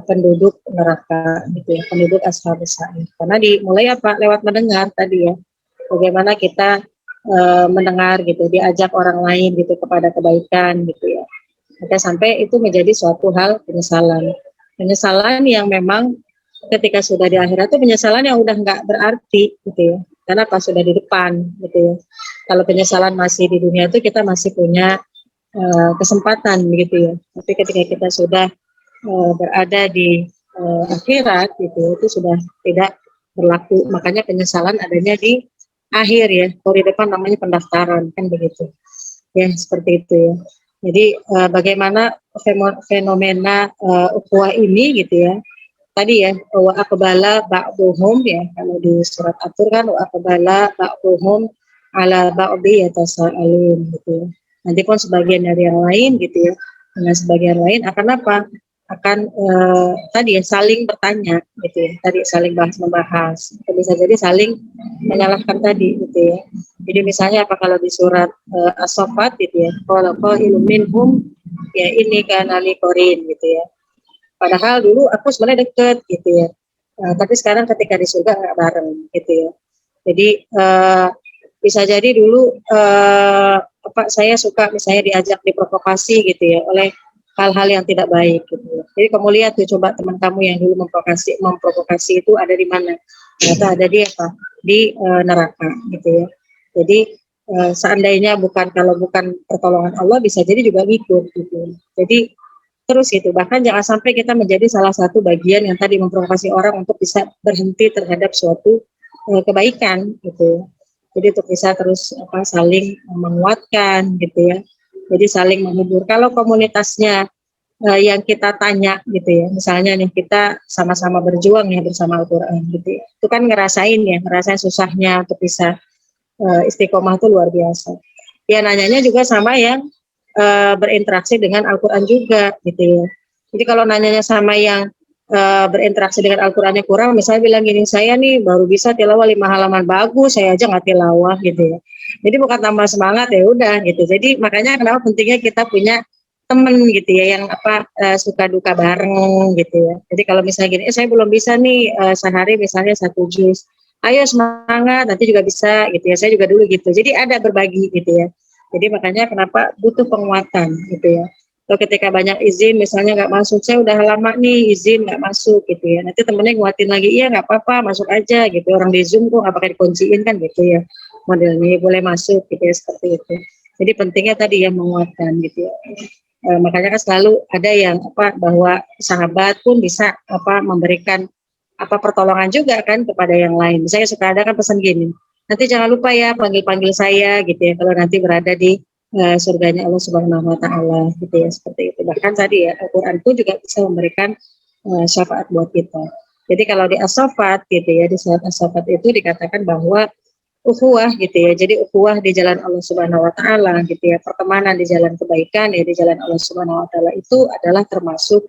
penduduk neraka gitu ya, penduduk ashabis sa'ir. Karena dimulai lewat mendengar tadi ya. Bagaimana kita mendengar gitu, diajak orang lain gitu kepada kebaikan gitu ya. Sampai itu menjadi suatu hal penyesalan yang memang ketika sudah di akhirat itu penyesalan yang udah nggak berarti gitu ya, karena pas sudah di depan gitu ya. Kalau penyesalan masih di dunia itu kita masih punya kesempatan gitu ya, tapi ketika kita sudah berada di akhirat gitu itu sudah tidak berlaku. Makanya penyesalan adanya di akhir ya, kalau di depan namanya pendaftaran kan begitu ya, seperti itu ya. Jadi bagaimana fenomena ukhuwah ini gitu ya. Tadi ya wa aqbala ba'dhum ya, kalau di surat At-Tur kan wa aqbala ba'dhum ala ba'dhi yatasaalun gitu ya. Nanti pun sebagian dari yang lain gitu ya, dengan sebagian lain akan apa? akan tadi ya saling bertanya gitu ya, tadi saling membahas, atau bisa jadi saling menyalahkan tadi gitu ya. Jadi misalnya apa kalau di surat As-Saffat gitu ya, qala qailun minhum ya ini kan ali qorin gitu ya. Padahal dulu aku sebenarnya deket gitu ya. Tapi sekarang ketika di surga nggak bareng gitu ya. Jadi bisa jadi dulu saya suka misalnya diajak diprovokasi gitu ya oleh hal-hal yang tidak baik gitu. Jadi kamu lihat tuh coba teman kamu yang dulu memprovokasi itu ada di mana? Ternyata ada di apa? Di neraka gitu ya. Jadi seandainya kalau bukan pertolongan Allah bisa jadi juga ngikut gitu. Jadi terus gitu, bahkan jangan sampai kita menjadi salah satu bagian yang tadi memprovokasi orang untuk bisa berhenti terhadap suatu kebaikan gitu. Jadi untuk bisa terus saling menguatkan gitu ya. Jadi saling menghibur. Kalau komunitasnya yang kita tanya gitu ya, misalnya nih kita sama-sama berjuang ya bersama Al-Quran gitu ya. Itu kan ngerasain susahnya untuk bisa istiqomah itu luar biasa. Ya nanyanya juga sama yang berinteraksi dengan Al-Quran juga gitu ya. Jadi kalau nanyanya sama yang berinteraksi dengan Al-Qurannya kurang, misalnya bilang gini, saya nih baru bisa tilawah 5 halaman bagus, saya aja nggak tilawah gitu ya. Jadi bukan tambah semangat ya udah gitu. Jadi makanya kenapa pentingnya kita punya temen gitu ya yang suka duka bareng gitu ya. Jadi kalau misalnya gini, saya belum bisa nih sehari misalnya 1 juz. Ayo semangat, nanti juga bisa gitu ya. Saya juga dulu gitu. Jadi ada berbagi gitu ya. Jadi makanya kenapa butuh penguatan gitu ya. Kalau ketika banyak izin misalnya nggak masuk, saya udah lama nih izin nggak masuk gitu ya. Nanti temennya nguatin lagi, iya nggak apa-apa masuk aja gitu. Orang di Zoom kok nggak pakai dikunciin kan gitu ya. Modelnya boleh masuk gitu ya seperti itu. Jadi pentingnya tadi ya menguatkan gitu ya. Makanya kan selalu ada yang bahwa sahabat pun bisa memberikan pertolongan juga kan kepada yang lain. Saya suka ada kan pesan gini, nanti jangan lupa ya panggil saya gitu ya kalau nanti berada di surganya Allah Subhanahu Wa Taala gitu ya seperti itu. Bahkan tadi ya Al-Quran pun juga bisa memberikan syafaat buat kita. Jadi kalau di As-Saffat gitu ya, di surat As-Saffat itu dikatakan bahwa ukhuwah gitu ya. Jadi ukhuwah di jalan Allah Subhanahu Wa Taala gitu ya, pertemanan di jalan kebaikan ya di jalan Allah Subhanahu Wa Taala itu adalah termasuk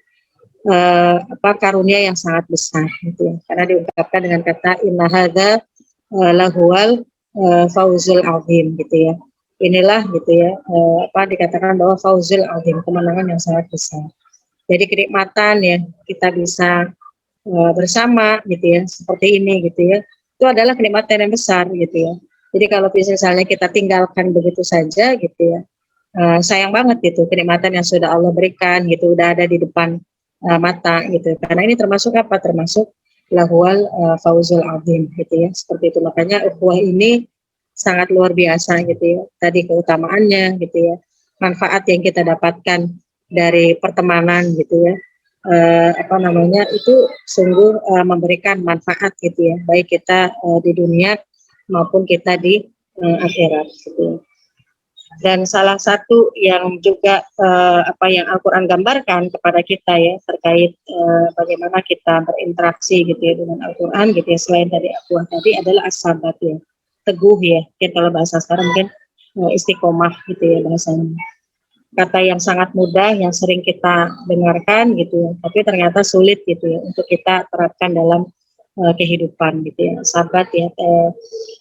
karunia yang sangat besar gitu ya. Karena diungkapkan dengan kata inna hadza lahuwal fauzul azim gitu ya. Inilah gitu ya dikatakan bahwa fauzul azim, kemenangan yang sangat besar. Jadi kenikmatan ya kita bisa bersama gitu ya seperti ini gitu ya. Itu adalah kenikmatan yang besar gitu ya. Jadi kalau misalnya kita tinggalkan begitu saja gitu ya. Sayang banget gitu kenikmatan yang sudah Allah berikan gitu udah ada di depan mata gitu. Karena ini termasuk termasuk lahwal fauzul azim gitu ya. Seperti itu makanya ukhuwah ini sangat luar biasa gitu ya. Tadi keutamaannya gitu ya. Manfaat yang kita dapatkan dari pertemanan gitu ya. Itu sungguh memberikan manfaat gitu ya. Baik kita di dunia maupun kita di akhirat gitu ya. Dan salah satu yang juga yang Al-Quran gambarkan kepada kita ya terkait bagaimana kita berinteraksi gitu ya dengan Al-Quran gitu ya selain dari ukhuwah tadi adalah as-sabat ya, teguh ya, kalau bahasa sekarang mungkin istiqomah gitu ya bahasanya. Kata yang sangat mudah yang sering kita dengarkan gitu ya, tapi ternyata sulit gitu ya untuk kita terapkan dalam kehidupan gitu ya. Sabat ya,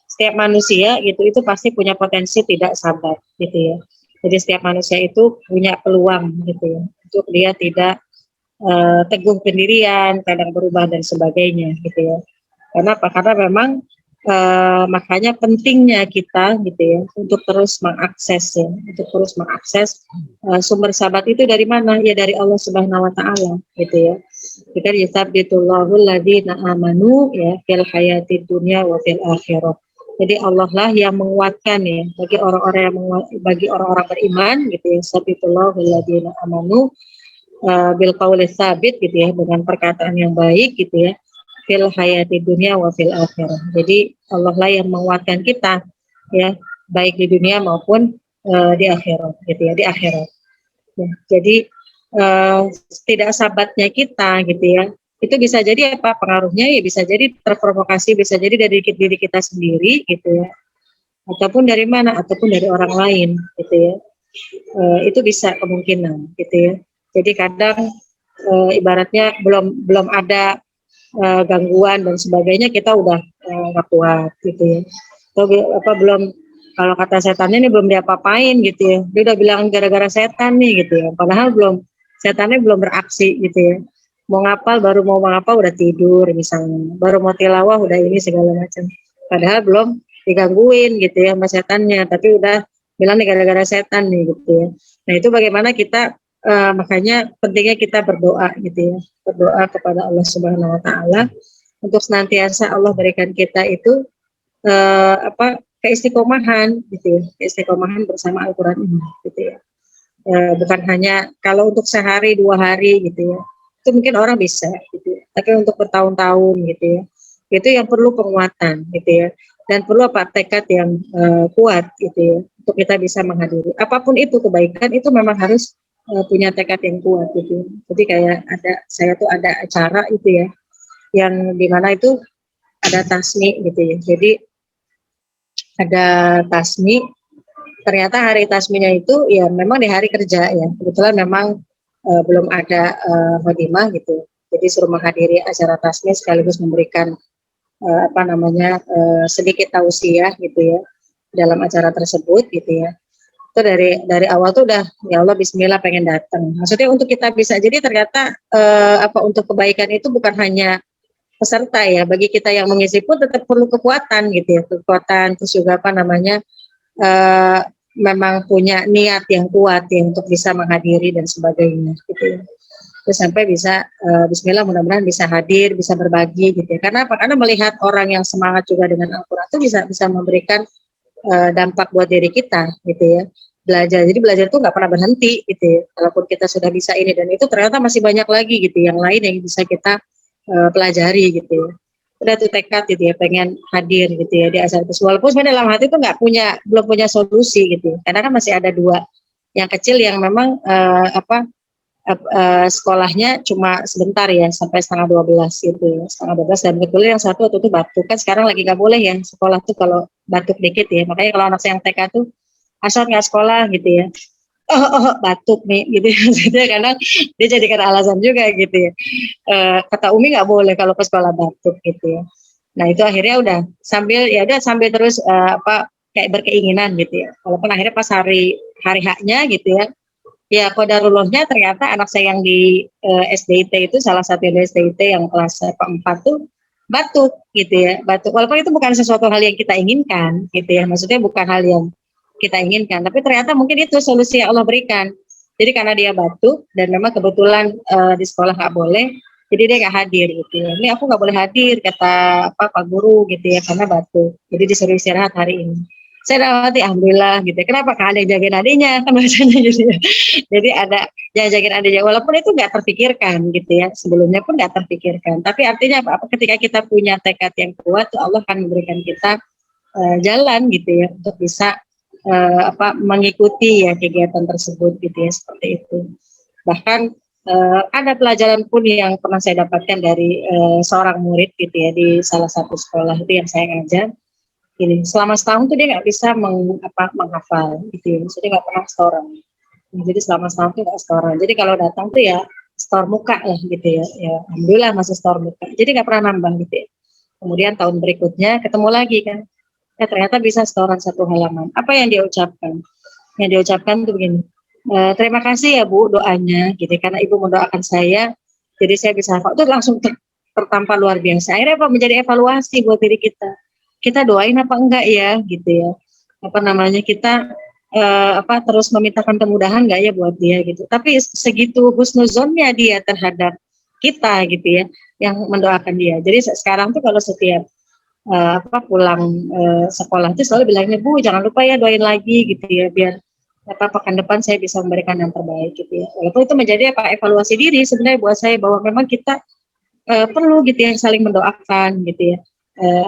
setiap manusia gitu itu pasti punya potensi tidak sabar gitu ya. Jadi setiap manusia itu punya peluang gitu ya untuk dia tidak teguh pendirian, kadang berubah dan sebagainya gitu ya. Karena apa? Karena memang makanya pentingnya kita gitu ya untuk terus mengakses sumber sahabat itu dari mana? Ya dari Allah Subhanahu Wa Taala gitu ya. Jika yusabitullahu alladziina amanu ya fil hayatid dunya wa fil akhirah. Jadi Allah lah yang menguatkan ya bagi orang-orang beriman gitu ya. Yusabitullahu alladziina amanu bil qauli tsabit gitu ya dengan perkataan yang baik gitu ya. Fil hayati dunia wa fil akhirah. Jadi Allah lah yang menguatkan kita ya baik di dunia maupun di akhirat gitu ya, di akhirat. Ya, jadi tidak sabatnya kita gitu ya. Itu bisa jadi apa pengaruhnya ya bisa jadi terprovokasi, bisa jadi dari diri kita sendiri gitu ya. Ataupun dari mana ataupun dari orang lain gitu ya. Itu bisa kemungkinan gitu ya. Jadi kadang ibaratnya belum ada gangguan dan sebagainya, kita udah nggak kuat gitu ya. Atau belum, kalau kata setannya ini belum diapa-apain gitu ya, dia udah bilang gara-gara setan nih gitu ya, padahal setannya belum beraksi gitu ya. Mau ngapal, baru mau ngapal udah tidur misalnya, baru mau tilawah udah ini segala macam, padahal belum digangguin gitu ya sama setannya, tapi udah bilang nih gara-gara setan nih gitu ya. Nah itu bagaimana kita, makanya pentingnya kita berdoa gitu ya, berdoa kepada Allah Subhanahu Wa Taala untuk senantiasa Allah berikan kita itu keistiqomahan gitu ya, keistiqomahan bersama Al-Quran ini gitu ya. Bukan hanya kalau untuk sehari 2 hari gitu ya, itu mungkin orang bisa gitu ya, tapi untuk bertahun-tahun gitu ya, itu yang perlu penguatan gitu ya, dan perlu tekad yang kuat gitu ya, untuk kita bisa menghadiri apapun itu kebaikan, itu memang harus punya tekad yang kuat gitu. Jadi kayak saya tuh ada acara itu ya, yang dimana itu ada tasmi gitu ya, jadi ada tasmi, ternyata hari tasminya itu ya memang di hari kerja ya, kebetulan memang belum ada khodimah gitu, jadi suruh menghadiri acara tasmi sekaligus memberikan sedikit tausiah gitu ya dalam acara tersebut gitu ya. Itu dari awal tuh udah ya Allah Bismillah pengen datang, maksudnya untuk kita bisa, jadi ternyata untuk kebaikan itu bukan hanya peserta ya, bagi kita yang mengisi pun tetap perlu kekuatan gitu ya, kekuatan, terus juga memang punya niat yang kuat ya untuk bisa menghadiri dan sebagainya gitu ya. Terus sampai bisa Bismillah, mudah-mudahan bisa hadir, bisa berbagi gitu ya. Karena apa? Karena melihat orang yang semangat juga dengan Al-Quran itu bisa memberikan dampak buat diri kita gitu ya. Belajar, jadi belajar itu nggak pernah berhenti gitu ya. Walaupun kita sudah bisa ini dan itu, ternyata masih banyak lagi gitu yang lain yang bisa kita pelajari gitu ya. Udah tuh tekad gitu ya, pengen hadir gitu ya di acara itu, walaupun sebenarnya dalam hati itu belum punya solusi gitu, karena kan masih ada 2 yang kecil yang memang sekolahnya cuma sebentar ya, sampai setengah 12 gitu ya, setengah 12, dan kebetulan yang satu waktu itu batuk, kan sekarang lagi nggak boleh ya sekolah tuh kalau batuk dikit ya, makanya kalau anak saya yang TK tuh asal nggak sekolah gitu ya, batuk nih gitu ya, maksudnya karena dia jadikan alasan juga gitu ya, kata Umi nggak boleh kalau ke sekolah batuk gitu ya. Nah itu akhirnya udah sambil terus kayak berkeinginan gitu ya, walaupun akhirnya pas hari H-nya gitu ya qadarullahnya ternyata anak saya yang di SDIT itu, salah satu yang di SDIT yang kelas 4 tuh batuk gitu ya, batuk, walaupun itu bukan sesuatu hal yang kita inginkan gitu ya, maksudnya bukan hal yang kita inginkan, tapi ternyata mungkin itu solusi yang Allah berikan. Jadi karena dia batuk dan memang kebetulan di sekolah nggak boleh, jadi dia nggak hadir gitu ya. Ini aku nggak boleh hadir kata Pak Guru gitu ya, karena batuk, jadi disuruh istirahat hari ini. Saya dalam hati alhamdulillah gitu ya. Kenapa? Karena ada yang jagain adiknya kan bacanya gitu ya. Jadi ada yang jagain adiknya, walaupun itu nggak terpikirkan gitu ya, sebelumnya pun nggak terpikirkan, tapi artinya apa? Ketika kita punya tekad yang kuat, Allah akan memberikan kita jalan gitu ya untuk bisa mengikuti ya kegiatan tersebut gitu ya, seperti itu. Bahkan ada pelajaran pun yang pernah saya dapatkan dari seorang murid gitu ya di salah satu sekolah itu yang saya ngajar. Ini selama setahun tuh dia nggak bisa menghafal gitu ya, jadi nggak pernah setoran. Jadi selama setahun tuh nggak setoran. Jadi kalau datang tuh ya setor muka lah gitu ya. Ya alhamdulillah masih setor muka. Jadi nggak pernah nambah gitu ya. Kemudian tahun berikutnya ketemu lagi kan. Ternyata bisa setoran 1 halaman. Apa yang dia ucapkan? Yang dia ucapkan itu begini, terima kasih ya Bu doanya, gitu, karena Ibu mendoakan saya, jadi saya bisa hafal. Itu langsung tertampar luar biasa. Akhirnya apa? Menjadi evaluasi buat diri kita. Kita doain apa enggak ya, gitu ya. Kita terus memintakan kemudahan enggak ya buat dia, gitu. Tapi segitu husnuzonnya dia terhadap kita, gitu ya, yang mendoakan dia. Jadi sekarang tuh kalau setiap pulang sekolah itu selalu bilangnya, Bu jangan lupa ya doain lagi gitu ya, biar pekan depan saya bisa memberikan yang terbaik gitu ya. Walaupun itu menjadi evaluasi diri sebenarnya buat saya, bahwa memang kita perlu gitu ya saling mendoakan gitu ya,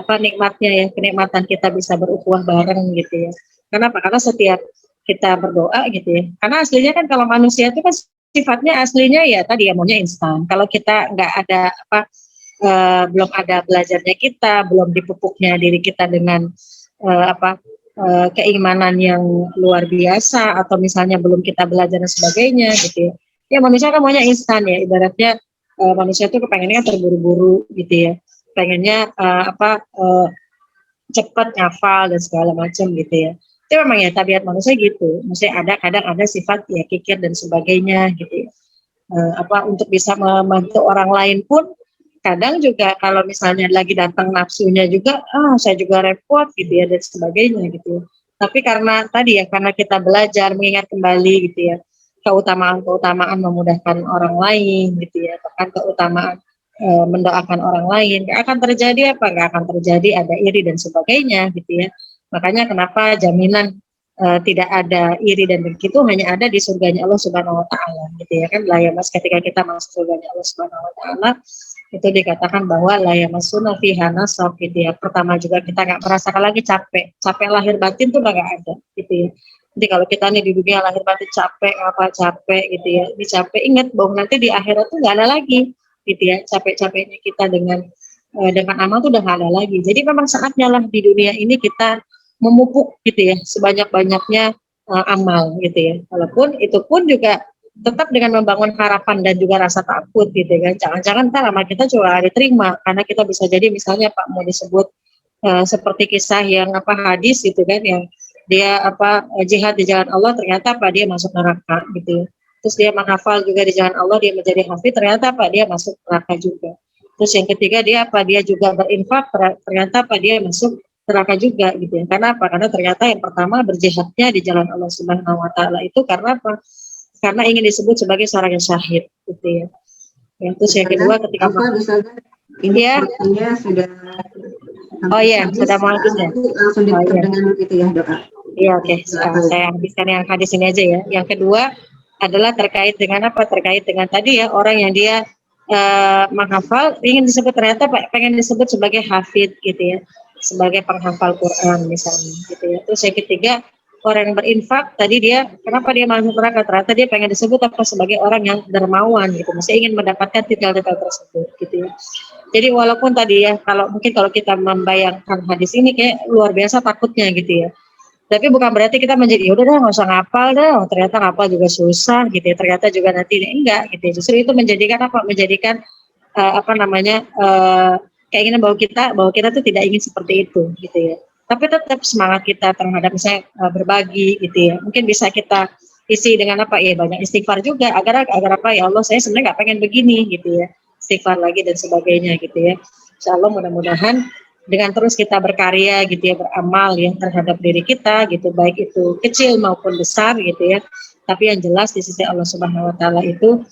nikmatnya ya, kenikmatan kita bisa berukhuwah bareng gitu ya. Kenapa? Karena setiap kita berdoa gitu ya, karena aslinya kan kalau manusia itu kan sifatnya aslinya ya tadi ya maunya instan. Kalau kita nggak ada belum ada belajarnya kita, belum dipupuknya diri kita dengan keimanan yang luar biasa, atau misalnya belum kita belajar dan sebagainya gitu ya, Ya manusia kan maunya instan ya, ibaratnya manusia tuh kepengennya terburu-buru gitu ya, pengennya cepat ngafal dan segala macam gitu ya. Itu memang ya tabiat manusia gitu. Maksudnya kadang ada sifat ya kikir dan sebagainya gitu ya. Untuk bisa membantu orang lain pun kadang juga kalau misalnya lagi datang nafsunya juga, saya juga repot gitu ya dan sebagainya gitu ya. Tapi karena tadi ya, karena kita belajar mengingat kembali gitu ya, keutamaan memudahkan orang lain gitu ya, bahkan keutamaan mendoakan orang lain, nggak akan terjadi nggak akan terjadi ada iri dan sebagainya gitu ya. Makanya kenapa jaminan tidak ada iri dan dengki itu hanya ada di surganya Allah Subhanahu Wa Taala gitu ya kan. Lah ya mas, ketika kita masuk surganya Allah Subhanahu Wa Taala itu dikatakan bahwa la yamassuna fiha nasab gitu ya. Pertama juga kita nggak merasakan lagi capek lahir batin tuh nggak ada gitu ya. Jadi kalau kita nih di dunia lahir batin capek gitu ya, ini capek, ingat bahwa nanti di akhirat tuh nggak ada lagi gitu ya, capeknya kita dengan amal tuh udah nggak ada lagi. Jadi memang saatnya lah di dunia ini kita memupuk gitu ya sebanyak-banyaknya amal gitu ya. Walaupun itu pun juga tetap dengan membangun harapan dan juga rasa takut gitu kan. Jangan-jangan ntar amal kita juga diterima, karena kita bisa jadi misalnya Pak mau disebut seperti kisah yang hadis gitu kan, yang dia jihad di jalan Allah, ternyata dia masuk neraka gitu ya. Terus dia menghafal juga di jalan Allah, dia menjadi hafid, ternyata dia masuk neraka juga. Terus yang ketiga dia juga berinfak, ternyata dia masuk neraka juga gitu ya. Karena karena ternyata yang pertama berjihadnya di jalan Allah Subhanahu Wa Taala itu karena karena ingin disebut sebagai seorang yang syahid gitu ya. Terus yang kedua ketika ini ya, waktunya sudah sudah mau habis ya. Langsung ditutup dengan itu ya doa. Iya, oke. Saya habiskan yang hadis ini aja ya. Yang kedua adalah terkait dengan terkait dengan tadi ya, orang yang dia menghafal ingin disebut, ternyata pengen disebut sebagai hafid gitu ya, sebagai penghafal Quran misalnya gitu ya. Terus yang ketiga, orang yang berinfak tadi dia kenapa dia masuk neraka, ternyata dia pengen disebut sebagai orang yang dermawan gitu, mesti ingin mendapatkan titel-titel tersebut gitu ya. Jadi walaupun tadi ya, kalau kita membayangkan hadis ini kayak luar biasa takutnya gitu ya, tapi bukan berarti kita menjadi udah dah nggak usah ngapal dah, ternyata ngapal juga susah gitu ya, ternyata juga nanti enggak gitu ya. Justru itu menjadikan keinginan bahwa kita tuh tidak ingin seperti itu gitu ya. Tapi tetap semangat kita terhadap misalnya berbagi gitu ya, mungkin bisa kita isi dengan banyak istighfar juga, agar ya Allah, saya sebenarnya nggak pengen begini gitu ya, istighfar lagi dan sebagainya gitu ya. Insyaallah mudah-mudahan dengan terus kita berkarya gitu ya, beramal ya terhadap diri kita gitu, baik itu kecil maupun besar gitu ya, tapi yang jelas di sisi Allah Subhanahu Wa Taala itu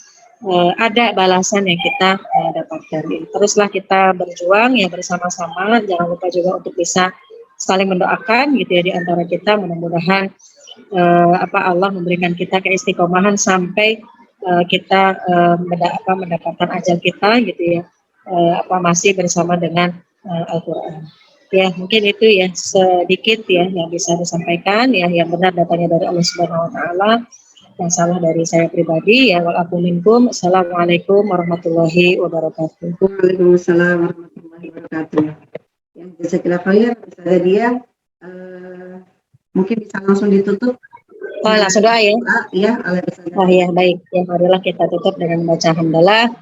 ada balasan yang kita dapatkan. Teruslah kita berjuang ya bersama-sama, jangan lupa juga untuk bisa saling mendoakan gitu ya di antara kita, mudah-mudahan Allah memberikan kita keistiqomahan sampai kita mendapatkan ajal kita gitu ya, masih bersama dengan Al-Quran. Ya mungkin itu ya sedikit ya yang bisa disampaikan ya, yang benar datanya dari Allah Subhanahu Wa Taala, yang salah dari saya pribadi ya. Walaupun minkum. Assalamualaikum warahmatullahi wabarakatuh. Waalaikumsalam warahmatullahi wabarakatuh. Yang jazakallahu khair, Ustazah Dia, mungkin bisa langsung ditutup. Langsung doa ya. Ya, ya baik. Ya marilah kita tutup dengan membaca hamdalah.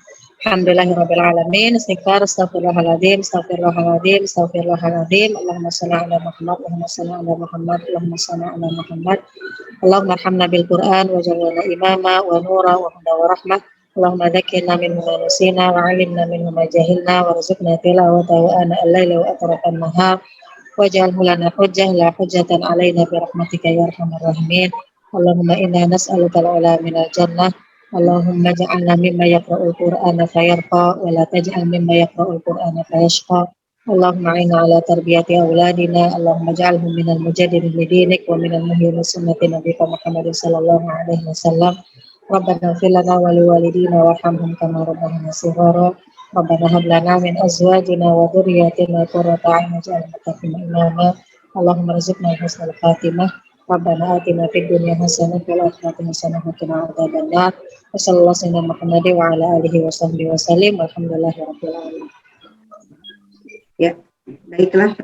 Alhamdulillahirabbil alamin. Istighfar, astagfirullahaladzim, astagfirullahaladzim, astagfirullahaladzim. Allahumma shalli ala Muhammad, Allahumma shalli ala Muhammad, Allahumma shalli ala Muhammad. Allahumma arhamna bil Qur'an wa ja'alna imama wa nura wa huda wa rahmah. Allahumma dzakirna minhu ma nasina wa 'allimna minhu ma jahilna warzuqna tilawatahu ana al-laila wa atrafan nahar waj'alhu lana hujjah la hujjatan 'alaina bi rahmatika ya arhamar rahimin. Allahumma inna nas'aluka al-'ula minal jannah. Allahumma ja'alna mimma yaqra'ul Qur'ana fayarqa wa la taj'al mimma yaqra'ul Qur'ana fayashqa. Allahumma inna ala tarbiyati auladina. Allahumma ja'alhum minal mujaddidin lidinik wa minal muhyyin sunnati nabiyika Muhammad sallallahu alaihi wasallam. Rabbana ighfir lana wa liwalidina warhamhum kama rabbayana shighara. Rabbana hab lana min azwajina wa dhurriyyatina qurrata a'yun waj'alna lil muttaqina imama. Allahumma rzuqna husnal khatimah. Rabbana atina fid dunya hasanah wa fil akhirati hasanah wa qina adzabannar. Wassallallahu ala Muhammad wa ala alihi washabbihi wasallim. Walhamdulillahirabbil alamin. Ya, baiklah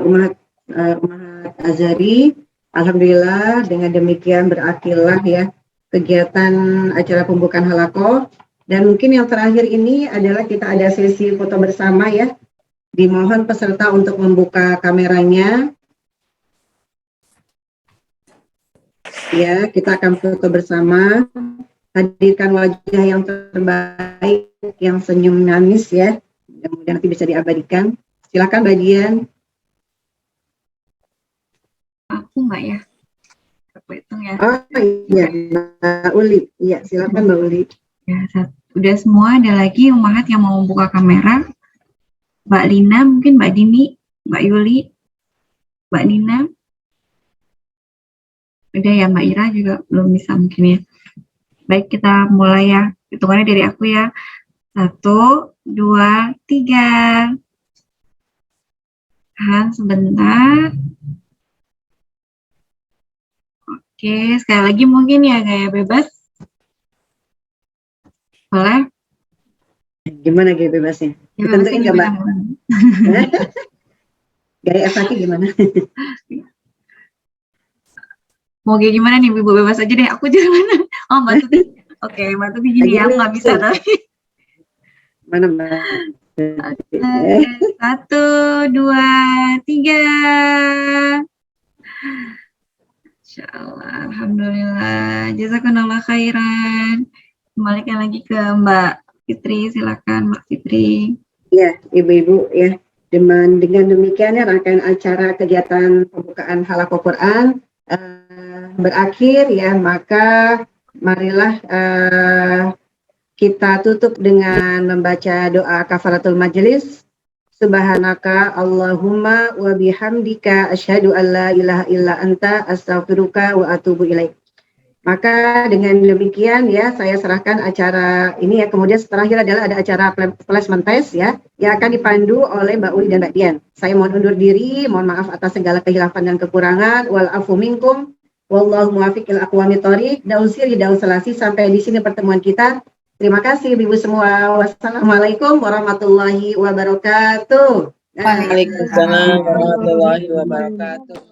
Umat Azhari, alhamdulillah dengan demikian berakhirlah ya kegiatan acara pembukaan halaqah. Dan mungkin yang terakhir ini adalah kita ada sesi foto bersama ya. Dimohon peserta untuk membuka kameranya. Ya, kita akan foto bersama. Hadirkan wajah yang terbaik, yang senyum manis ya. Mudah-mudahan nanti bisa diabadikan. Silakan Mbak Dian. Aku Mbak ya. Aku hitung ya. Oh iya, Mbak Uli. Iya, silakan Mbak Uli. Ya, udah semua, ada lagi Ummahat yang mau buka kamera. Mbak Lina, mungkin Mbak Dini, Mbak Yuli, Mbak Nina. Udah ya, Mbak Ira juga belum bisa mungkin ya. Baik, kita mulai ya. Hitungannya dari aku ya. 1, 2, 3. Tahan sebentar. Oke, sekali lagi mungkin ya gaya bebas. Boleh? Gimana gaya bebasnya? Ya, Ditentuin nggak Mbak? gimana? Gaya Efaki gimana? Mau kayak gimana nih, Ibu bebas aja deh. Aku jangan mana? Oh, Mbak Tuti. Oke, Mbak Tuti gini ya, aku nggak bisa tapi. Mana Mbak? 1, 2, 3. Insyaallah, alhamdulillah. Jazakallah khairan. Kembalikan lagi ke Mbak Fitri, silakan Mbak Fitri. Ya, Ibu-ibu ya. Dengan demikian ya rangkaian acara kegiatan pembukaan halaqah Quran berakhir ya, maka marilah kita tutup dengan membaca doa kafaratul majelis. Subhanaka Allahumma wa bihamdika asyhadu an la ilaha illa anta astaghfiruka wa atubu ilaik. Maka dengan demikian ya saya serahkan acara ini ya. Kemudian terakhir adalah ada acara placement test ya yang akan dipandu oleh Mbak Uli dan Mbak Dian. Saya mohon undur diri, mohon maaf atas segala kehilafan dan kekurangan. Wal afu minkum wallahu muwaffiq ila aqwamit thoriq. Daul siri daul selasi. Sampai di sini pertemuan kita. Terima kasih Ibu semua. Wassalamualaikum warahmatullahi wabarakatuh. Waalaikumsalam warahmatullahi wabarakatuh.